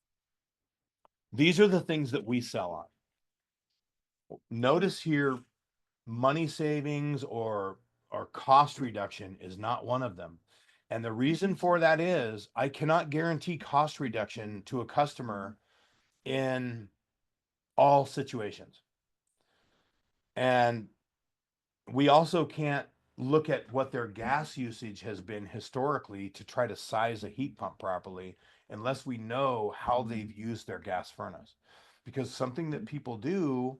these are the things that we sell on. Notice here, money savings or cost reduction is not one of them. And the reason for that is I cannot guarantee cost reduction to a customer in all situations. And we also can't look at what their gas usage has been historically to try to size a heat pump properly unless we know how they've used their gas furnace. Because something that people do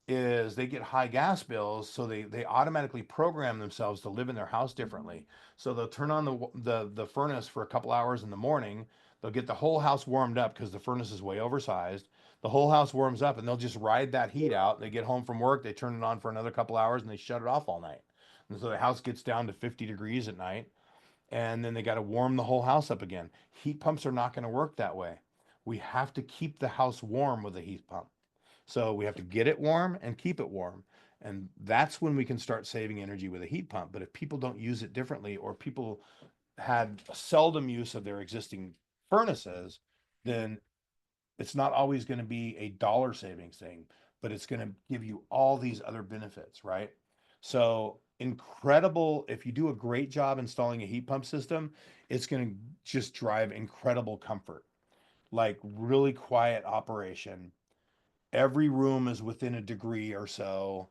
is they get high gas bills, so they automatically program themselves to live in their house differently. So they'll turn on the furnace for a couple hours in the morning. They'll get the whole house warmed up because the furnace is way oversized. The whole house warms up, and they'll just ride that heat out. They get home from work, they turn it on for another couple hours, and they shut it off all night. And so the house gets down to 50 degrees at night, and then they got to warm the whole house up again. Heat pumps are not going to work that way. We have to keep the house warm with a heat pump. So we have to get it warm and keep it warm. And that's when we can start saving energy with a heat pump. But if people don't use it differently, or people had seldom use of their existing furnaces, then it's not always going to be a dollar savings thing, but it's going to give you all these other benefits, right? So incredible. If you do a great job installing a heat pump system, it's going to just drive incredible comfort, like really quiet operation. Every room is within a degree or so.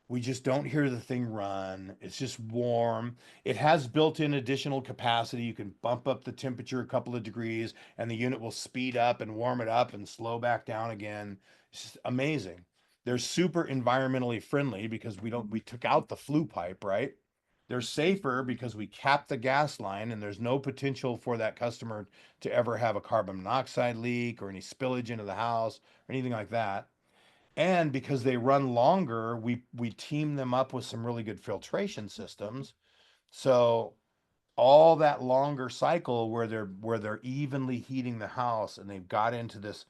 We just don't hear the thing run. It's just warm. It has built-in additional capacity. You can bump up the temperature a couple of degrees and the unit will speed up and warm it up and slow back down again. It's just amazing. They're super environmentally friendly because we took out the flue pipe, right? They're safer because we capped the gas line and there's no potential for that customer to ever have a carbon monoxide leak or any spillage into the house or anything like that. And because they run longer, we team them up with some really good filtration systems. So all that longer cycle where they're evenly heating the house and they've got into this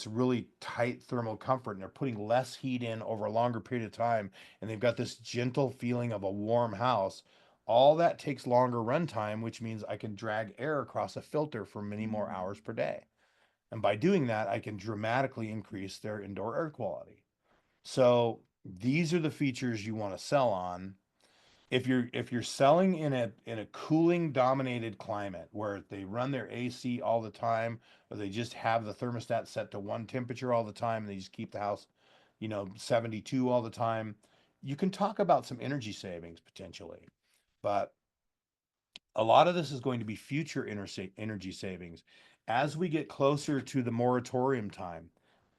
really tight thermal comfort and they're putting less heat in over a longer period of time and they've got this gentle feeling of a warm house. All that takes longer runtime, which means I can drag air across a filter for many more hours per day. And by doing that, I can dramatically increase their indoor air quality. So these are the features you want to sell on. If you're selling in a cooling dominated climate where they run their AC all the time, or they just have the thermostat set to one temperature all the time and they just keep the house, 72 all the time, you can talk about some energy savings potentially. But a lot of this is going to be future energy savings as we get closer to the moratorium time,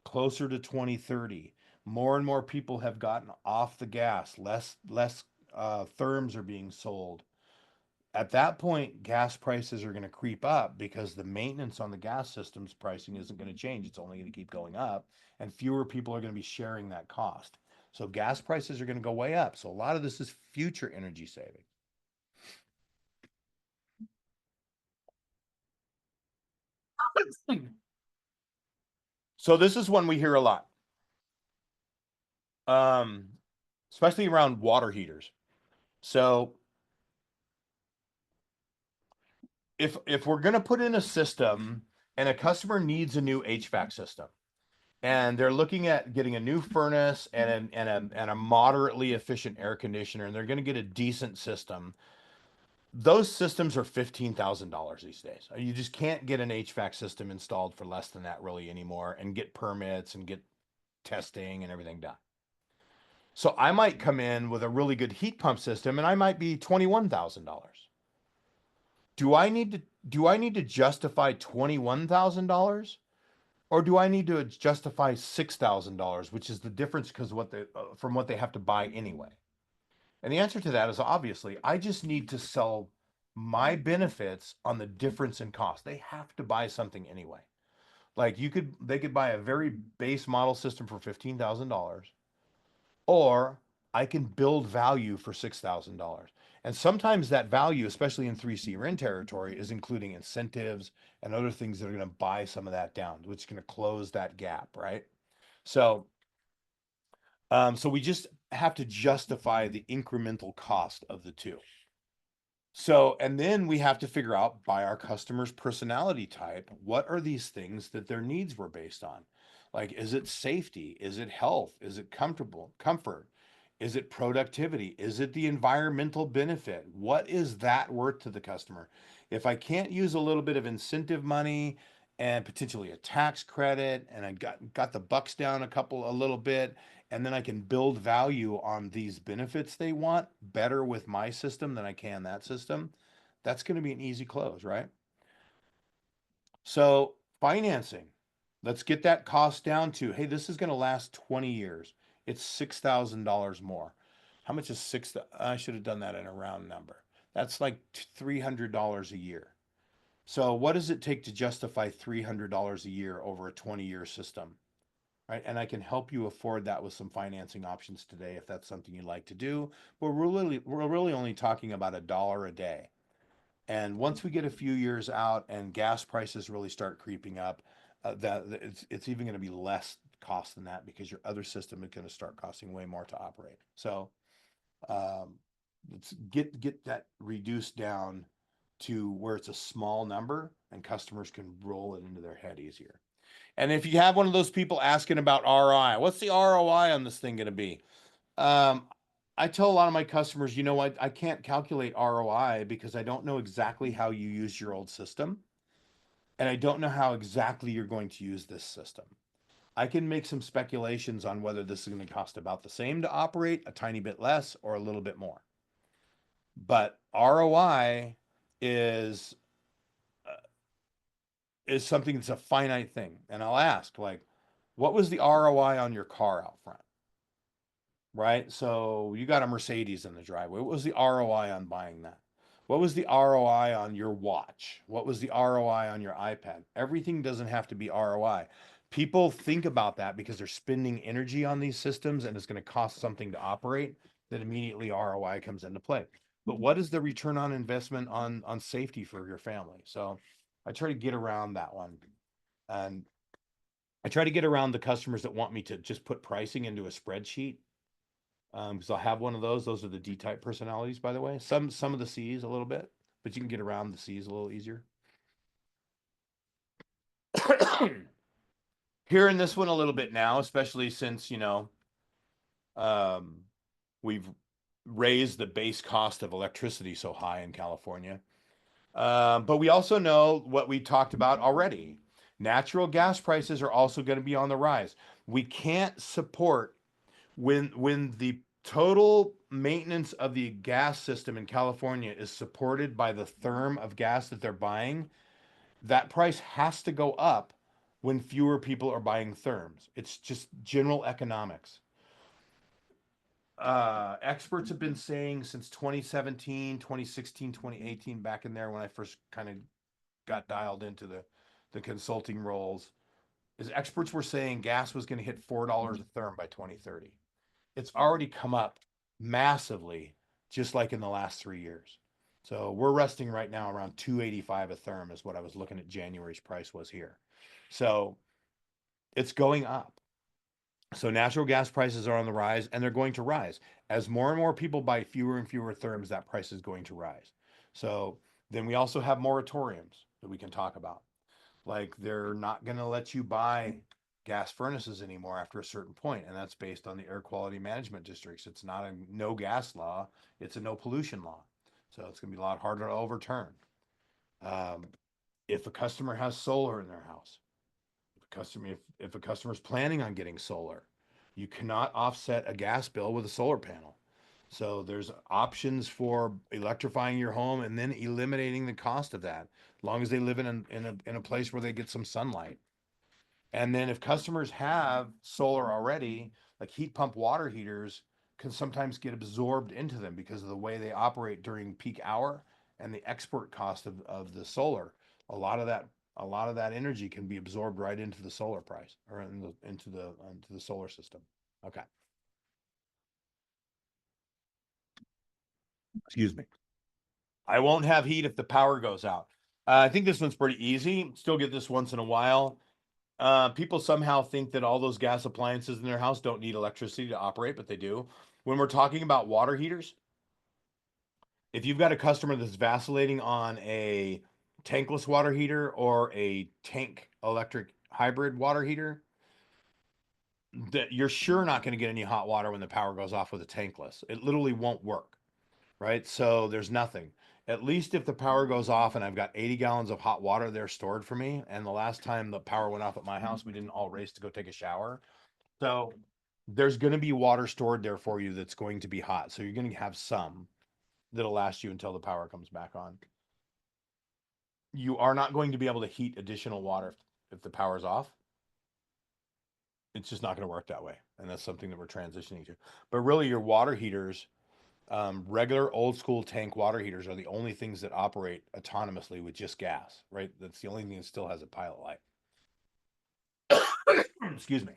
closer to 2030. More and more people have gotten off the gas. Less therms are being sold. At that point, gas prices are going to creep up because the maintenance on the gas system's pricing isn't going to change. It's only going to keep going up, and fewer people are going to be sharing that cost. So gas prices are going to go way up. So a lot of this is future energy saving. So this is one we hear a lot, um, especially around water heaters. So if we're going to put in a system and a customer needs a new HVAC system, and they're looking at getting a new furnace and a moderately efficient air conditioner, and they're going to get a decent system. Those systems are $15,000 these days. You just can't get an HVAC system installed for less than that really anymore, and get permits and get testing and everything done. So I might come in with a really good heat pump system, and I might be $21,000. Do I need to justify $21,000, or do I need to justify $6,000, which is the difference because from what they have to buy anyway? And the answer to that is obviously I just need to sell my benefits on the difference in cost. They have to buy something anyway. Like they could buy a very base model system for $15,000, or I can build value for $6,000. And sometimes that value, especially in 3C rent territory, is including incentives and other things that are going to buy some of that down, which is going to close that gap, right? So, so we just have to justify the incremental cost of the two. So, and then we have to figure out by our customer's personality type, what are these things that their needs were based on? Like, is it safety? Is it health? Is it comfort? Is it productivity? Is it the environmental benefit? What is that worth to the customer? If I can't use a little bit of incentive money and potentially a tax credit, and I got the bucks down a little bit, and then I can build value on these benefits they want better with my system than I can that system, that's going to be an easy close, right? So financing, let's get that cost down to, hey, this is going to last 20 years. It's $6,000 more. How much is six? I should have done that in a round number. That's like $300 a year. So what does it take to justify $300 a year over a 20-year system? Right? And I can help you afford that with some financing options today if that's something you'd like to do. But we're really only talking about $1 a day. And once we get a few years out and gas prices really start creeping up, it's even going to be less cost than that, because your other system is going to start costing way more to operate. So let's get that reduced down to where it's a small number and customers can roll it into their head easier. And if you have one of those people asking about ROI, what's the ROI on this thing going to be? I tell a lot of my customers, you know what, I can't calculate ROI because I don't know exactly how you use your old system. And I don't know how exactly you're going to use this system. I can make some speculations on whether this is going to cost about the same to operate, a tiny bit less, or a little bit more. But ROI is something that's a finite thing. And I'll ask, like, what was the ROI on your car out front? Right? So you got a Mercedes in the driveway. What was the ROI on buying that? What was the ROI on your watch? What was the ROI on your iPad? Everything doesn't have to be ROI. People think about that because they're spending energy on these systems and it's going to cost something to operate, that immediately ROI comes into play. But what is the return on investment on safety for your family? So I try to get around that one. And I try to get around the customers that want me to just put pricing into a spreadsheet. Because I'll have one of those. Those are the D-type personalities, by the way. Some of the C's a little bit, but you can get around the C's a little easier. Hearing this one a little bit now, especially since, we've raised the base cost of electricity so high in California. But we also know what we talked about already. Natural gas prices are also going to be on the rise. We can't support when the total maintenance of the gas system in California is supported by the therm of gas that they're buying, that price has to go up when fewer people are buying therms. It's just general economics. Experts have been saying since 2017, 2016, 2018, back in there when I first kind of got dialed into the consulting roles, is experts were saying gas was going to hit $4 a therm by 2030. It's already come up massively, just like in the last 3 years. So we're resting right now around 285 a therm is what I was looking at January's price was here. So it's going up. So natural gas prices are on the rise, and they're going to rise. As more and more people buy fewer and fewer therms, that price is going to rise. So then we also have moratoriums that we can talk about. Like, they're not going to let you buy gas furnaces anymore after a certain point, and that's based on the air quality management districts. It's not a no gas law, it's a no pollution law. So it's going to be a lot harder to overturn. Um, if a customer has solar in their house, if a customer's planning on getting solar, you cannot offset a gas bill with a solar panel. So there's options for electrifying your home and then eliminating the cost of that, as long as they live in a place where they get some sunlight. And then if customers have solar already, like heat pump water heaters can sometimes get absorbed into them because of the way they operate during peak hour and the export cost of the solar. A lot of that a lot of that energy can be absorbed right into the solar price or into the solar system. Okay. Excuse me. I won't have heat if the power goes out. I think this one's pretty easy. Still get this once in a while. People somehow think that all those gas appliances in their house don't need electricity to operate, but they do. When we're talking about water heaters, if you've got a customer that's vacillating on a tankless water heater or a tank electric hybrid water heater, that you're sure not going to get any hot water when the power goes off with a tankless. It literally won't work, right? So there's nothing. At least if the power goes off and I've got 80 gallons of hot water there stored for me, and the last time the power went off at my house, we didn't all race to go take a shower. So there's going to be water stored there for you that's going to be hot. So you're going to have some that'll last you until the power comes back on. You are not going to be able to heat additional water if the power's off. It's just not going to work that way. And that's something that we're transitioning to. But really, your water heaters, regular old school tank water heaters, are the only things that operate autonomously with just gas, right? That's the only thing that still has a pilot light. Excuse me.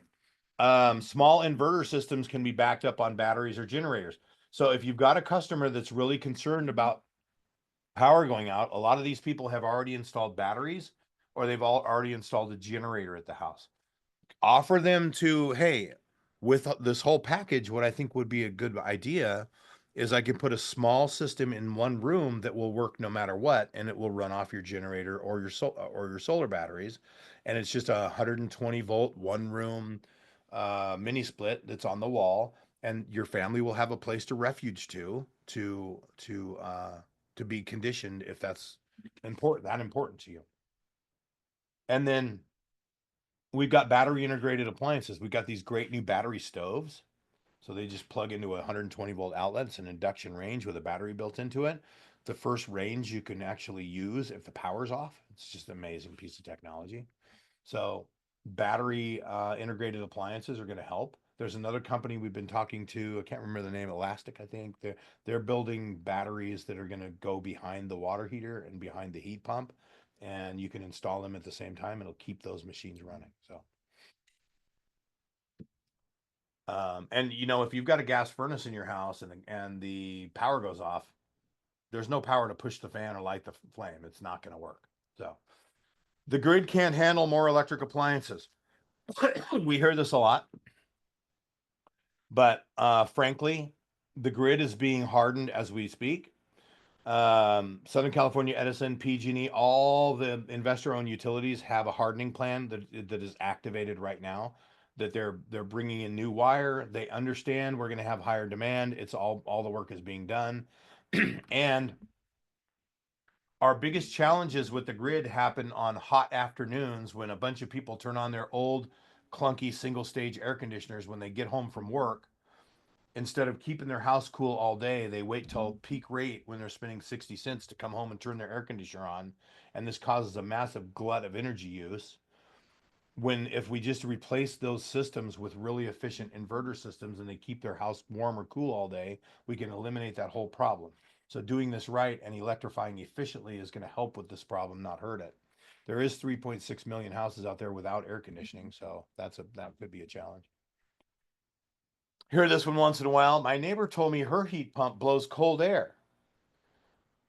Small inverter systems can be backed up on batteries or generators. So if you've got a customer that's really concerned about power going out, a lot of these people have already installed batteries or they've already installed a generator at the house. Offer them to, hey, with this whole package, what I think would be a good idea is I can put a small system in one room that will work no matter what, and it will run off your generator or your solar batteries, and it's just a 120 volt one room mini split that's on the wall, and your family will have a place to refuge to be conditioned if that's important to you. And then we've got battery integrated appliances. We've got these great new battery stoves. So they just plug into a 120 volt outlet. It's an induction range with a battery built into it. The first range you can actually use if the power's off. It's just an amazing piece of technology. So battery integrated appliances are going to help. There's another company we've been talking to. I can't remember the name. Elastic, I think. They're building batteries that are going to go behind the water heater and behind the heat pump, and you can install them at the same time. It'll keep those machines running. So, and if you've got a gas furnace in your house and the power goes off, there's no power to push the fan or light the flame. It's not going to work. So, the grid can't handle more electric appliances. We hear this a lot, but frankly, the grid is being hardened as we speak. Southern California Edison, PG&E, all the investor-owned utilities have a hardening plan that is activated right now. That they're bringing in new wire. They understand we're going to have higher demand. It's all the work is being done, and our biggest challenges with the grid happen on hot afternoons when a bunch of people turn on their old clunky single stage air conditioners when they get home from work. Instead of keeping their house cool all day, they wait till peak rate when they're spending 60 cents to come home and turn their air conditioner on. And this causes a massive glut of energy use. When if we just replace those systems with really efficient inverter systems and they keep their house warm or cool all day, we can eliminate that whole problem. So doing this right and electrifying efficiently is going to help with this problem, not hurt it. There is 3.6 million houses out there without air conditioning, so that could be a challenge. Hear this one once in a while. My neighbor told me her heat pump blows cold air.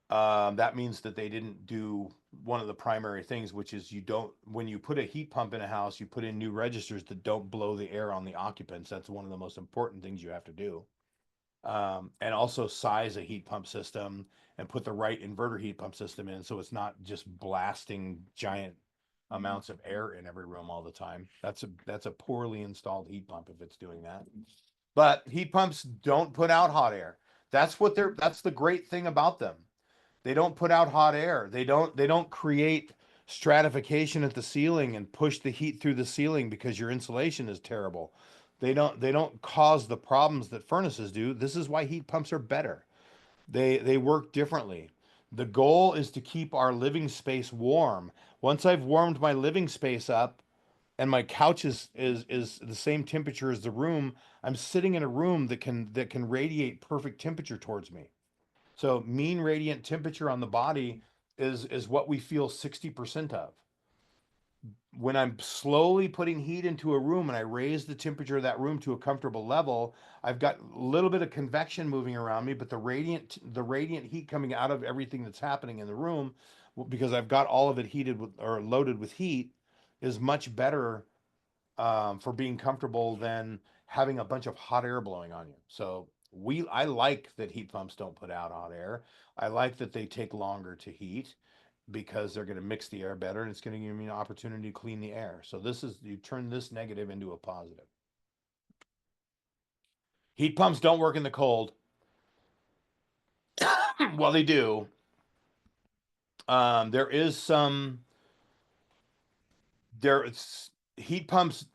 That means that they didn't do one of the primary things, which is when you put a heat pump in a house, you put in new registers that don't blow the air on the occupants. That's one of the most important things you have to do. And also size a heat pump system and put the right inverter heat pump system in so it's not just blasting giant amounts of air in every room all the time. That's a poorly installed heat pump if it's doing that. But heat pumps don't put out hot air. That's the great thing about them. They don't put out hot air. They don't create stratification at the ceiling and push the heat through the ceiling because your insulation is terrible. They don't cause the problems that furnaces do. This is why heat pumps are better. They work differently. The goal is to keep our living space warm. Once I've warmed my living space up and my couch is the same temperature as the room, I'm sitting in a room that can radiate perfect temperature towards me. So mean radiant temperature on the body is what we feel 60% of. When I'm slowly putting heat into a room and I raise the temperature of that room to a comfortable level, I've got a little bit of convection moving around me, but the radiant heat coming out of everything that's happening in the room, because I've got all of it heated with or loaded with heat, is much better for being comfortable than having a bunch of hot air blowing on you. So I like that heat pumps don't put out hot air. I like that they take longer to heat because they're going to mix the air better and it's going to give me an opportunity to clean the air. So you turn this negative into a positive. Heat pumps don't work in the cold. Well, they do. There is some there it's heat pumps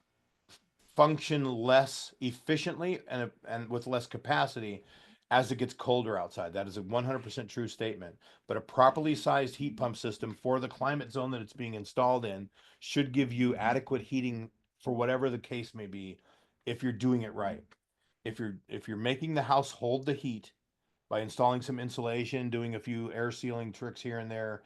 function less efficiently and with less capacity as it gets colder outside. That is a 100% true statement. But a properly sized heat pump system for the climate zone that it's being installed in should give you adequate heating for whatever the case may be if you're doing it right. If you're making the house hold the heat by installing some insulation, doing a few air sealing tricks here and there,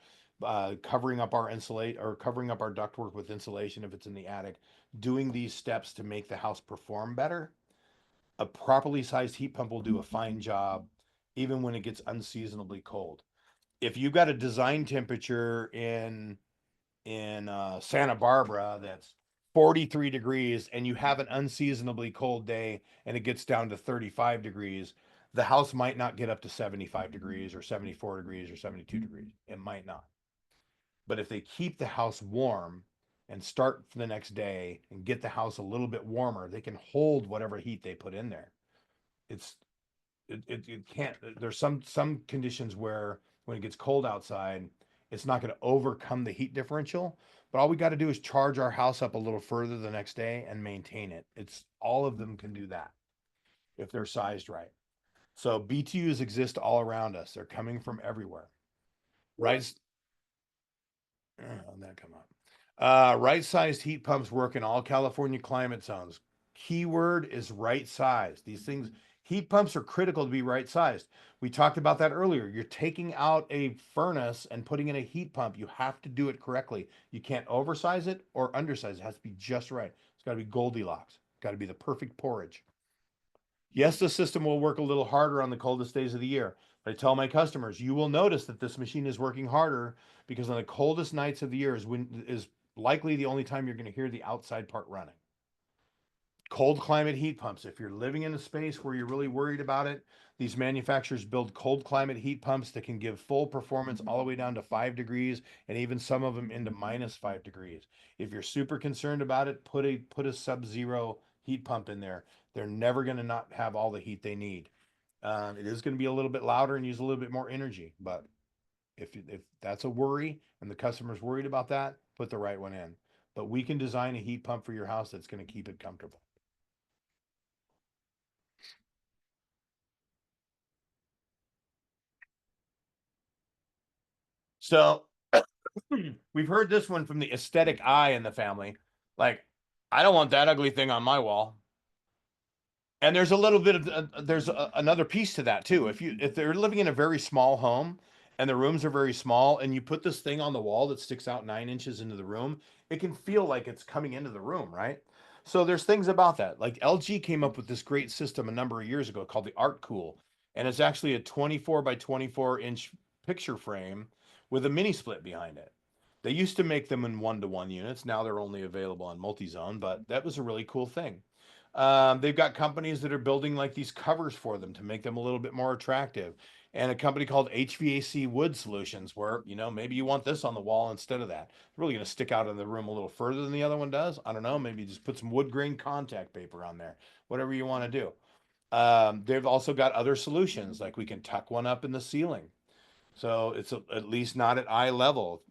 covering up our insulate or covering up our ductwork with insulation if it's in the attic, doing these steps to make the house perform better, a properly sized heat pump will do a fine job even when it gets unseasonably cold. If you've got a design temperature in Santa Barbara that's 43 degrees and you have an unseasonably cold day and it gets down to 35 degrees, the house might not get up to 75 degrees or 74 degrees or 72 degrees. It might not. But if they keep the house warm and start for the next day and get the house a little bit warmer, they can hold whatever heat they put in there. It's it can't. There's some conditions where when it gets cold outside, it's not going to overcome the heat differential. But all we got to do is charge our house up a little further the next day and maintain it. It's all of them can do that if they're sized right. So BTUs exist all around us. They're coming from everywhere. Right? How'd that come up? Right-sized heat pumps work in all California climate zones. Keyword is right size. These things, heat pumps are critical to be right sized. We talked about that earlier. You're taking out a furnace and putting in a heat pump. You have to do it correctly. You can't oversize it or undersize it. It has to be just right. It's got to be Goldilocks. It's got to be the perfect porridge. Yes, the system will work a little harder on the coldest days of the year. But I tell my customers, you will notice that this machine is working harder because on the coldest nights of the year is likely the only time you're going to hear the outside part running. Cold climate heat pumps. If you're living in a space where you're really worried about it, these manufacturers build cold climate heat pumps that can give full performance all the way down to 5 degrees and even some of them into -5 degrees. If you're super concerned about it, put a sub-zero heat pump in there. They're never going to not have all the heat they need. It is going to be a little bit louder and use a little bit more energy, but if that's a worry and the customer's worried about that, put the right one in. But we can design a heat pump for your house that's going to keep it comfortable. So we've heard this one from the aesthetic eye in the family. Like, I don't want that ugly thing on my wall. And there's a little bit of another piece to that too. If they're living in a very small home and the rooms are very small and you put this thing on the wall that sticks out 9 inches into the room, it can feel like it's coming into the room, right? So there's things about that. Like LG came up with this great system a number of years ago called the Art Cool, and it's actually a 24 by 24-inch picture frame with a mini split behind it. They used to make them in 1-to-1 units. Now they're only available on multi-zone, but that was a really cool thing. They've got companies that are building like these covers for them to make them a little bit more attractive. and a company called HVAC Wood Solutions, where, maybe you want this on the wall instead of that. It's really going to stick out in the room a little further than the other one does. I don't know. Maybe just put some wood grain contact paper on there, whatever you want to do. They've also got other solutions, like we can tuck one up in the ceiling. So it's at least not at eye level.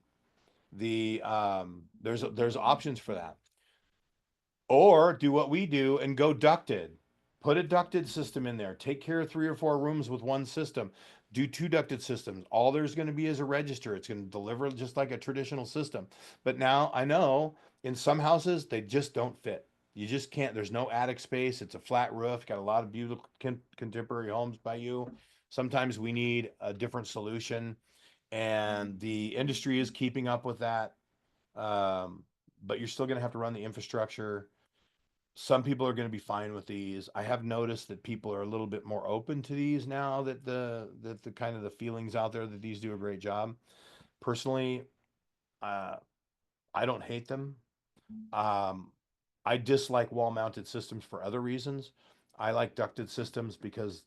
There's options for that. Or do what we do and go ducted. Put a ducted system in there. Take care of 3 or 4 rooms with one system. Do 2 ducted systems. All there's going to be is a register. It's going to deliver just like a traditional system. But now I know in some houses they just don't fit. You just can't. There's no attic space. It's a flat roof. Got a lot of beautiful contemporary homes by you. Sometimes we need a different solution, and the industry is keeping up with that. But you're still going to have to run the infrastructure. Some people are going to be fine with these. I have noticed that people are a little bit more open to these now that the kind of the feelings out there that these do a great job. Personally, I don't hate them. I dislike wall-mounted systems for other reasons. I like ducted systems because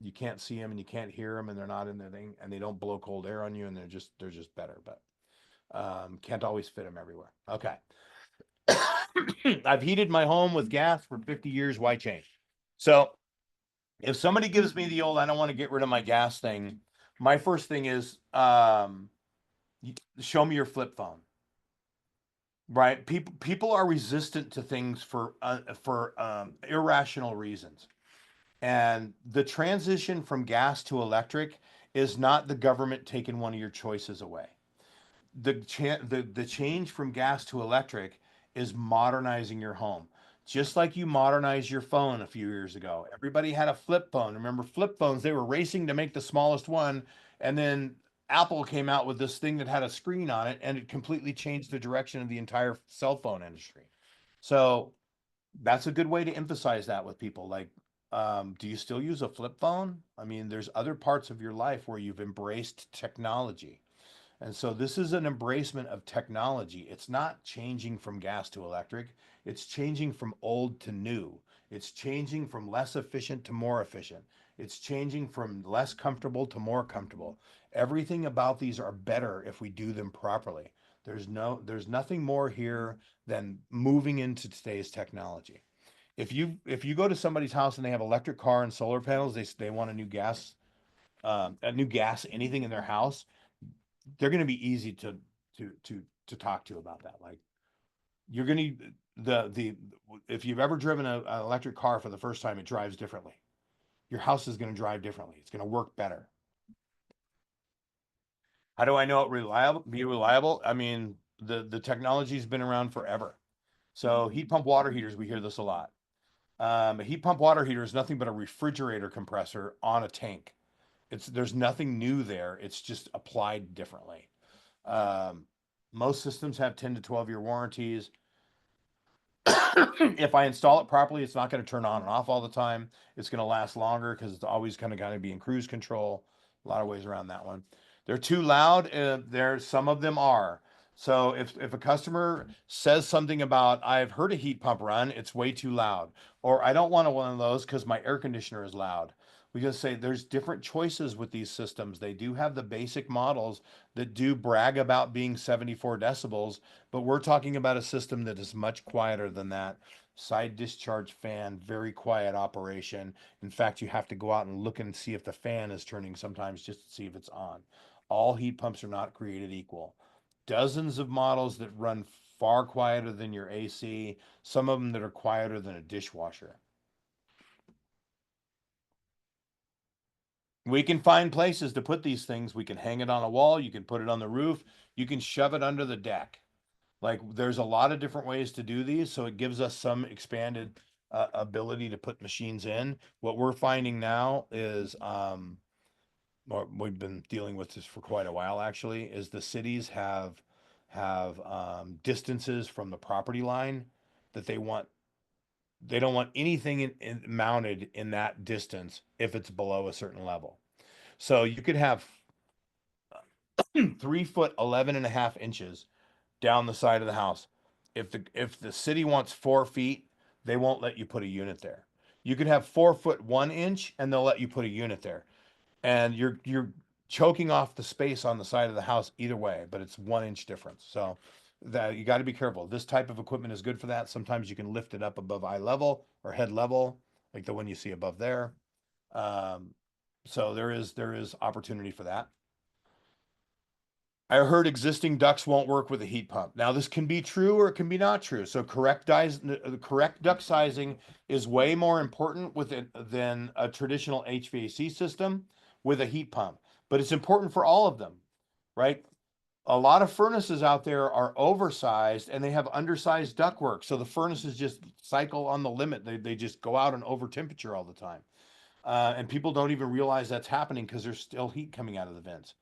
you can't see them and you can't hear them, and they're not in the thing, and they don't blow cold air on you, and they're just better. But can't always fit them everywhere. Okay. I've heated my home with gas for 50 years. Why change? So if somebody gives me the old, I don't want to get rid of my gas thing, my first thing is, show me your flip phone. Right? People are resistant to things for irrational reasons. And the transition from gas to electric is not the government taking one of your choices away. The change from gas to electric is modernizing your home. Just like you modernized your phone a few years ago. Everybody had a flip phone. Remember flip phones? They were racing to make the smallest one, and then Apple came out with this thing that had a screen on it, and it completely changed the direction of the entire cell phone industry. So that's a good way to emphasize that with people. Like, do you still use a flip phone? I mean, there's other parts of your life where you've embraced technology. And so this is an embracement of technology. It's not changing from gas to electric. It's changing from old to new. It's changing from less efficient to more efficient. It's changing from less comfortable to more comfortable. Everything about these are better if we do them properly. There's nothing more here than moving into today's technology. If you go to somebody's house and they have electric car and solar panels, they want a new gas anything in their house, they're going to be easy to talk to about that. Like, you're going to the if you've ever driven an electric car for the first time, it drives differently. Your house is going to drive differently. It's going to work better. How do I know it be reliable? I mean, the technology's been around forever. So heat pump water heaters, we hear this a lot. A heat pump water heater is nothing but a refrigerator compressor on a tank. There's nothing new there. It's just applied differently. Um, Most systems have 10 to 12-year warranties. If I install it properly, it's not going to turn on and off all the time. It's going to last longer because it's always kind of got to be in cruise control. A lot of ways around that one. They're too loud. Some of them are. So if a customer says something about, I've heard a heat pump run, it's way too loud, or I don't want one of those because my air conditioner is loud. We just say there's different choices with these systems. They do have the basic models that do brag about being 74 decibels, but we're talking about a system that is much quieter than that. Side discharge fan, very quiet operation. In fact, you have to go out and look and see if the fan is turning sometimes just to see if it's on. All heat pumps are not created equal. Dozens of models that run far quieter than your AC, some of them that are quieter than a dishwasher. We can find places to put these things. We can hang it on a wall. You can put it on the roof. You can shove it under the deck. Like, there's a lot of different ways to do these. So it gives us some expanded ability to put machines in. What we're finding now is, or we've been dealing with this for quite a while actually, is the cities have distances from the property line that they don't want anything mounted in that distance if it's below a certain level. So you could have 3 foot 11.5 inches down the side of the house. If the city wants 4 feet, they won't let you put a unit there. You could have 4 foot 1 inch and they'll let you put a unit there. and you're choking off the space on the side of the house either way, but it's 1 inch difference. So that you got to be careful. This type of equipment is good for that. Sometimes you can lift it up above eye level or head level, like the one you see above there. Um, so there is opportunity for that. I heard existing ducts won't work with a heat pump. Now this can be true or it can be not true. So correct duct sizing is way more important with it than a traditional HVAC system with a heat pump. But it's important for all of them, right? A lot of furnaces out there are oversized and they have undersized ductwork. So the furnaces just cycle on the limit. They just go out and over temperature all the time. And people don't even realize that's happening because there's still heat coming out of the vents.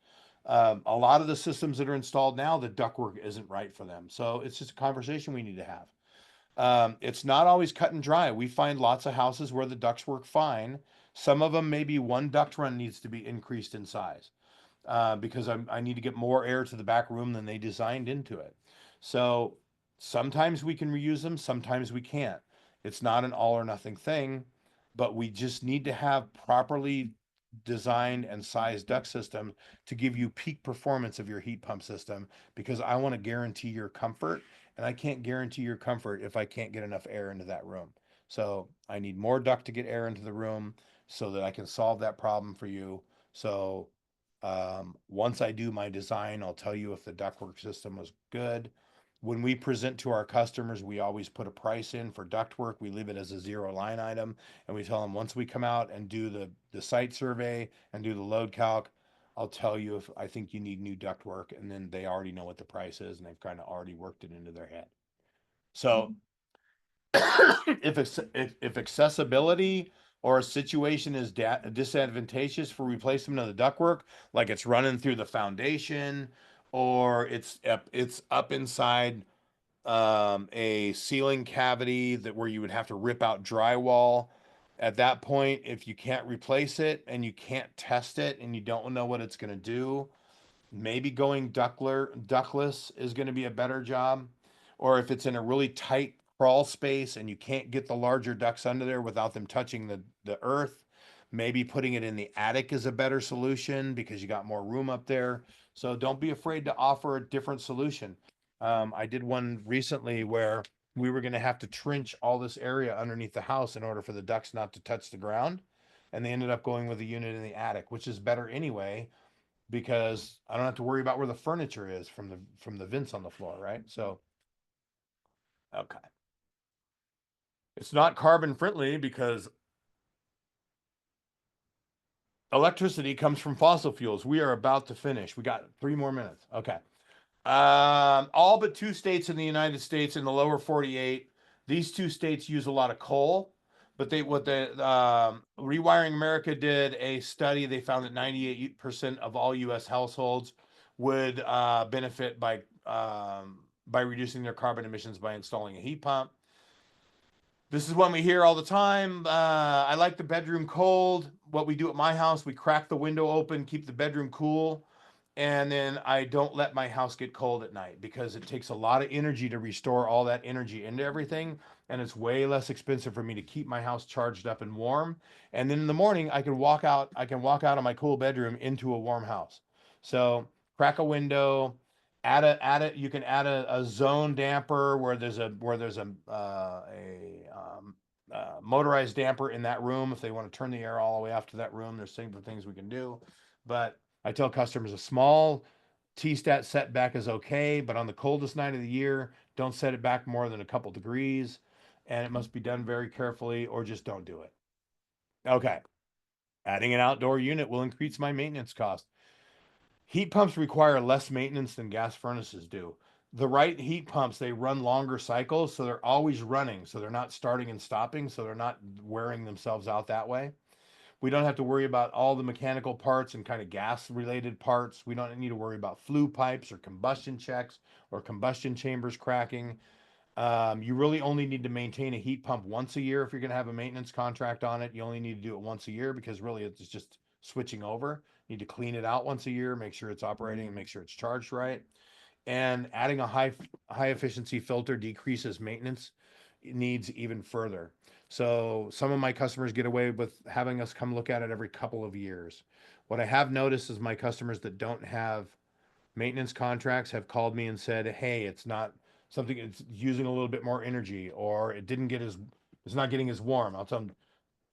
A lot of the systems that are installed now, the ductwork isn't right for them. So it's just a conversation we need to have. It's not always cut and dry. We find lots of houses where the ducts work fine. Some of them, maybe one duct run needs to be increased in size because I need to get more air to the back room than they designed into it. So sometimes we can reuse them, sometimes we can't. It's not an all or nothing thing, but we just need to have properly designed and sized duct system to give you peak performance of your heat pump system because I want to guarantee your comfort and I can't guarantee your comfort if I can't get enough air into that room. So I need more duct to get air into the room so that I can solve that problem for you. So once I do my design, I'll tell you if the ductwork system was good. When we present to our customers, we always put a price in for ductwork. We leave it as a zero line item, and we tell them once we come out and do the site survey and do the load calc, I'll tell you if I think you need new ductwork, and then they already know what the price is, and they've kind of already worked it into their head. So if accessibility or a situation is disadvantageous for replacement of the ductwork, like it's running through the foundation or it's up inside a ceiling cavity that where you would have to rip out drywall. At that point, if you can't replace it and you can't test it and you don't know what it's going to do, maybe going ductless is going to be a better job. Or if it's in a really tight crawl space and you can't get the larger ducts under there without them touching the earth, maybe putting it in the attic is a better solution because you got more room up there. So don't be afraid to offer a different solution. I did one recently where we were going to have to trench all this area underneath the house in order for the ducts not to touch the ground. And they ended up going with a unit in the attic, which is better anyway because I don't have to worry about where the furniture is from the vents on the floor, right? So, okay. It's not carbon friendly because electricity comes from fossil fuels. We are about to finish. We got 3 more minutes. Okay. All but 2 states in the United States in the lower 48. These 2 states use a lot of coal, but Rewiring America did a study. They found that 98% of all U.S. households would benefit by reducing their carbon emissions by installing a heat pump. This is one we hear all the time. I like the bedroom cold. What we do at my house, we crack the window open, keep the bedroom cool, and then I don't let my house get cold at night because it takes a lot of energy to restore all that energy into everything, and it's way less expensive for me to keep my house charged up and warm. And then in the morning, I can walk out of my cool bedroom into a warm house. So crack a window, you can add a zone damper where there's a motorized damper in that room if they want to turn the air all the way off to that room. There's simple things we can do, but I tell customers a small T-stat setback is okay, but on the coldest night of the year, don't set it back more than a couple degrees, and it must be done very carefully or just don't do it. Okay. Adding an outdoor unit will increase my maintenance cost. Heat pumps require less maintenance than gas furnaces do. The right heat pumps, they run longer cycles, so they're always running. So they're not starting and stopping, so they're not wearing themselves out that way. We don't have to worry about all the mechanical parts and kind of gas related parts. We don't need to worry about flue pipes or combustion checks or combustion chambers cracking. You really only need to maintain a heat pump once a year if you're going to have a maintenance contract on it. You only need to do it once a year because really it's just switching over. You need to clean it out once a year, make sure it's operating and make sure it's charged right. And adding a high efficiency filter decreases maintenance needs even further. So some of my customers get away with having us come look at it every couple of years. What I have noticed is my customers that don't have maintenance contracts have called me and said, hey, it's not something, it's using a little bit more energy, or it didn't get as, it's not getting as warm. I'll tell them,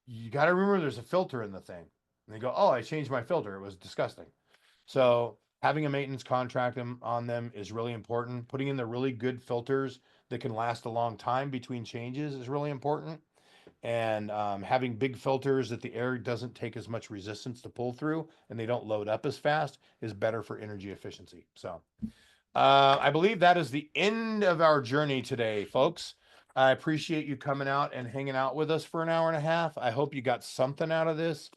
you got to remember there's a filter in the thing. And they go, oh, I changed my filter. It was disgusting. So having a maintenance contract on them is really important. Putting in the really good filters that can last a long time between changes is really important. And having big filters that the air doesn't take as much resistance to pull through and they don't load up as fast is better for energy efficiency. So I believe that is the end of our journey today, folks. I appreciate you coming out and hanging out with us for an hour and a half. I hope you got something out of this.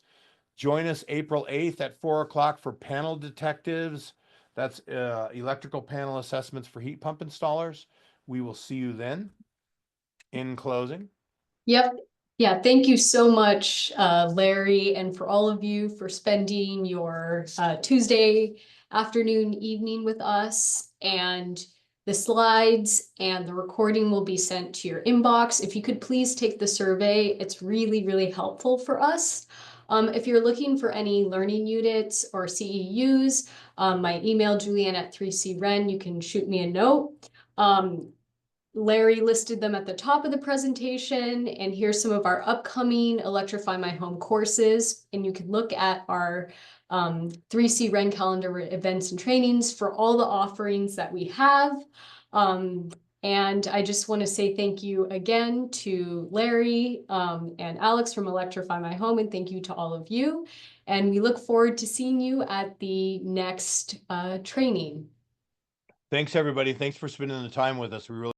Join us April 8th at 4 o'clock for panel detectives. That's electrical panel assessments for heat pump installers. We will see you then. In closing. Yep. Yeah, thank you so much, Larry, and for all of you for spending your Tuesday afternoon, evening with us. And the slides and the recording will be sent to your inbox. If you could please take the survey, it's really, really helpful for us. If you're looking for any learning units or CEUs, my email, Julianne@3CRen, you can shoot me a note. Larry listed them at the top of the presentation, and here's some of our upcoming Electrify My Home courses. And you can look at our 3C Ren calendar events and trainings for all the offerings that we have. And I just want to say thank you again to Larry and Alex from Electrify My Home, and thank you to all of you. And we look forward to seeing you at the next training. Thanks, everybody. Thanks for spending the time with us. We really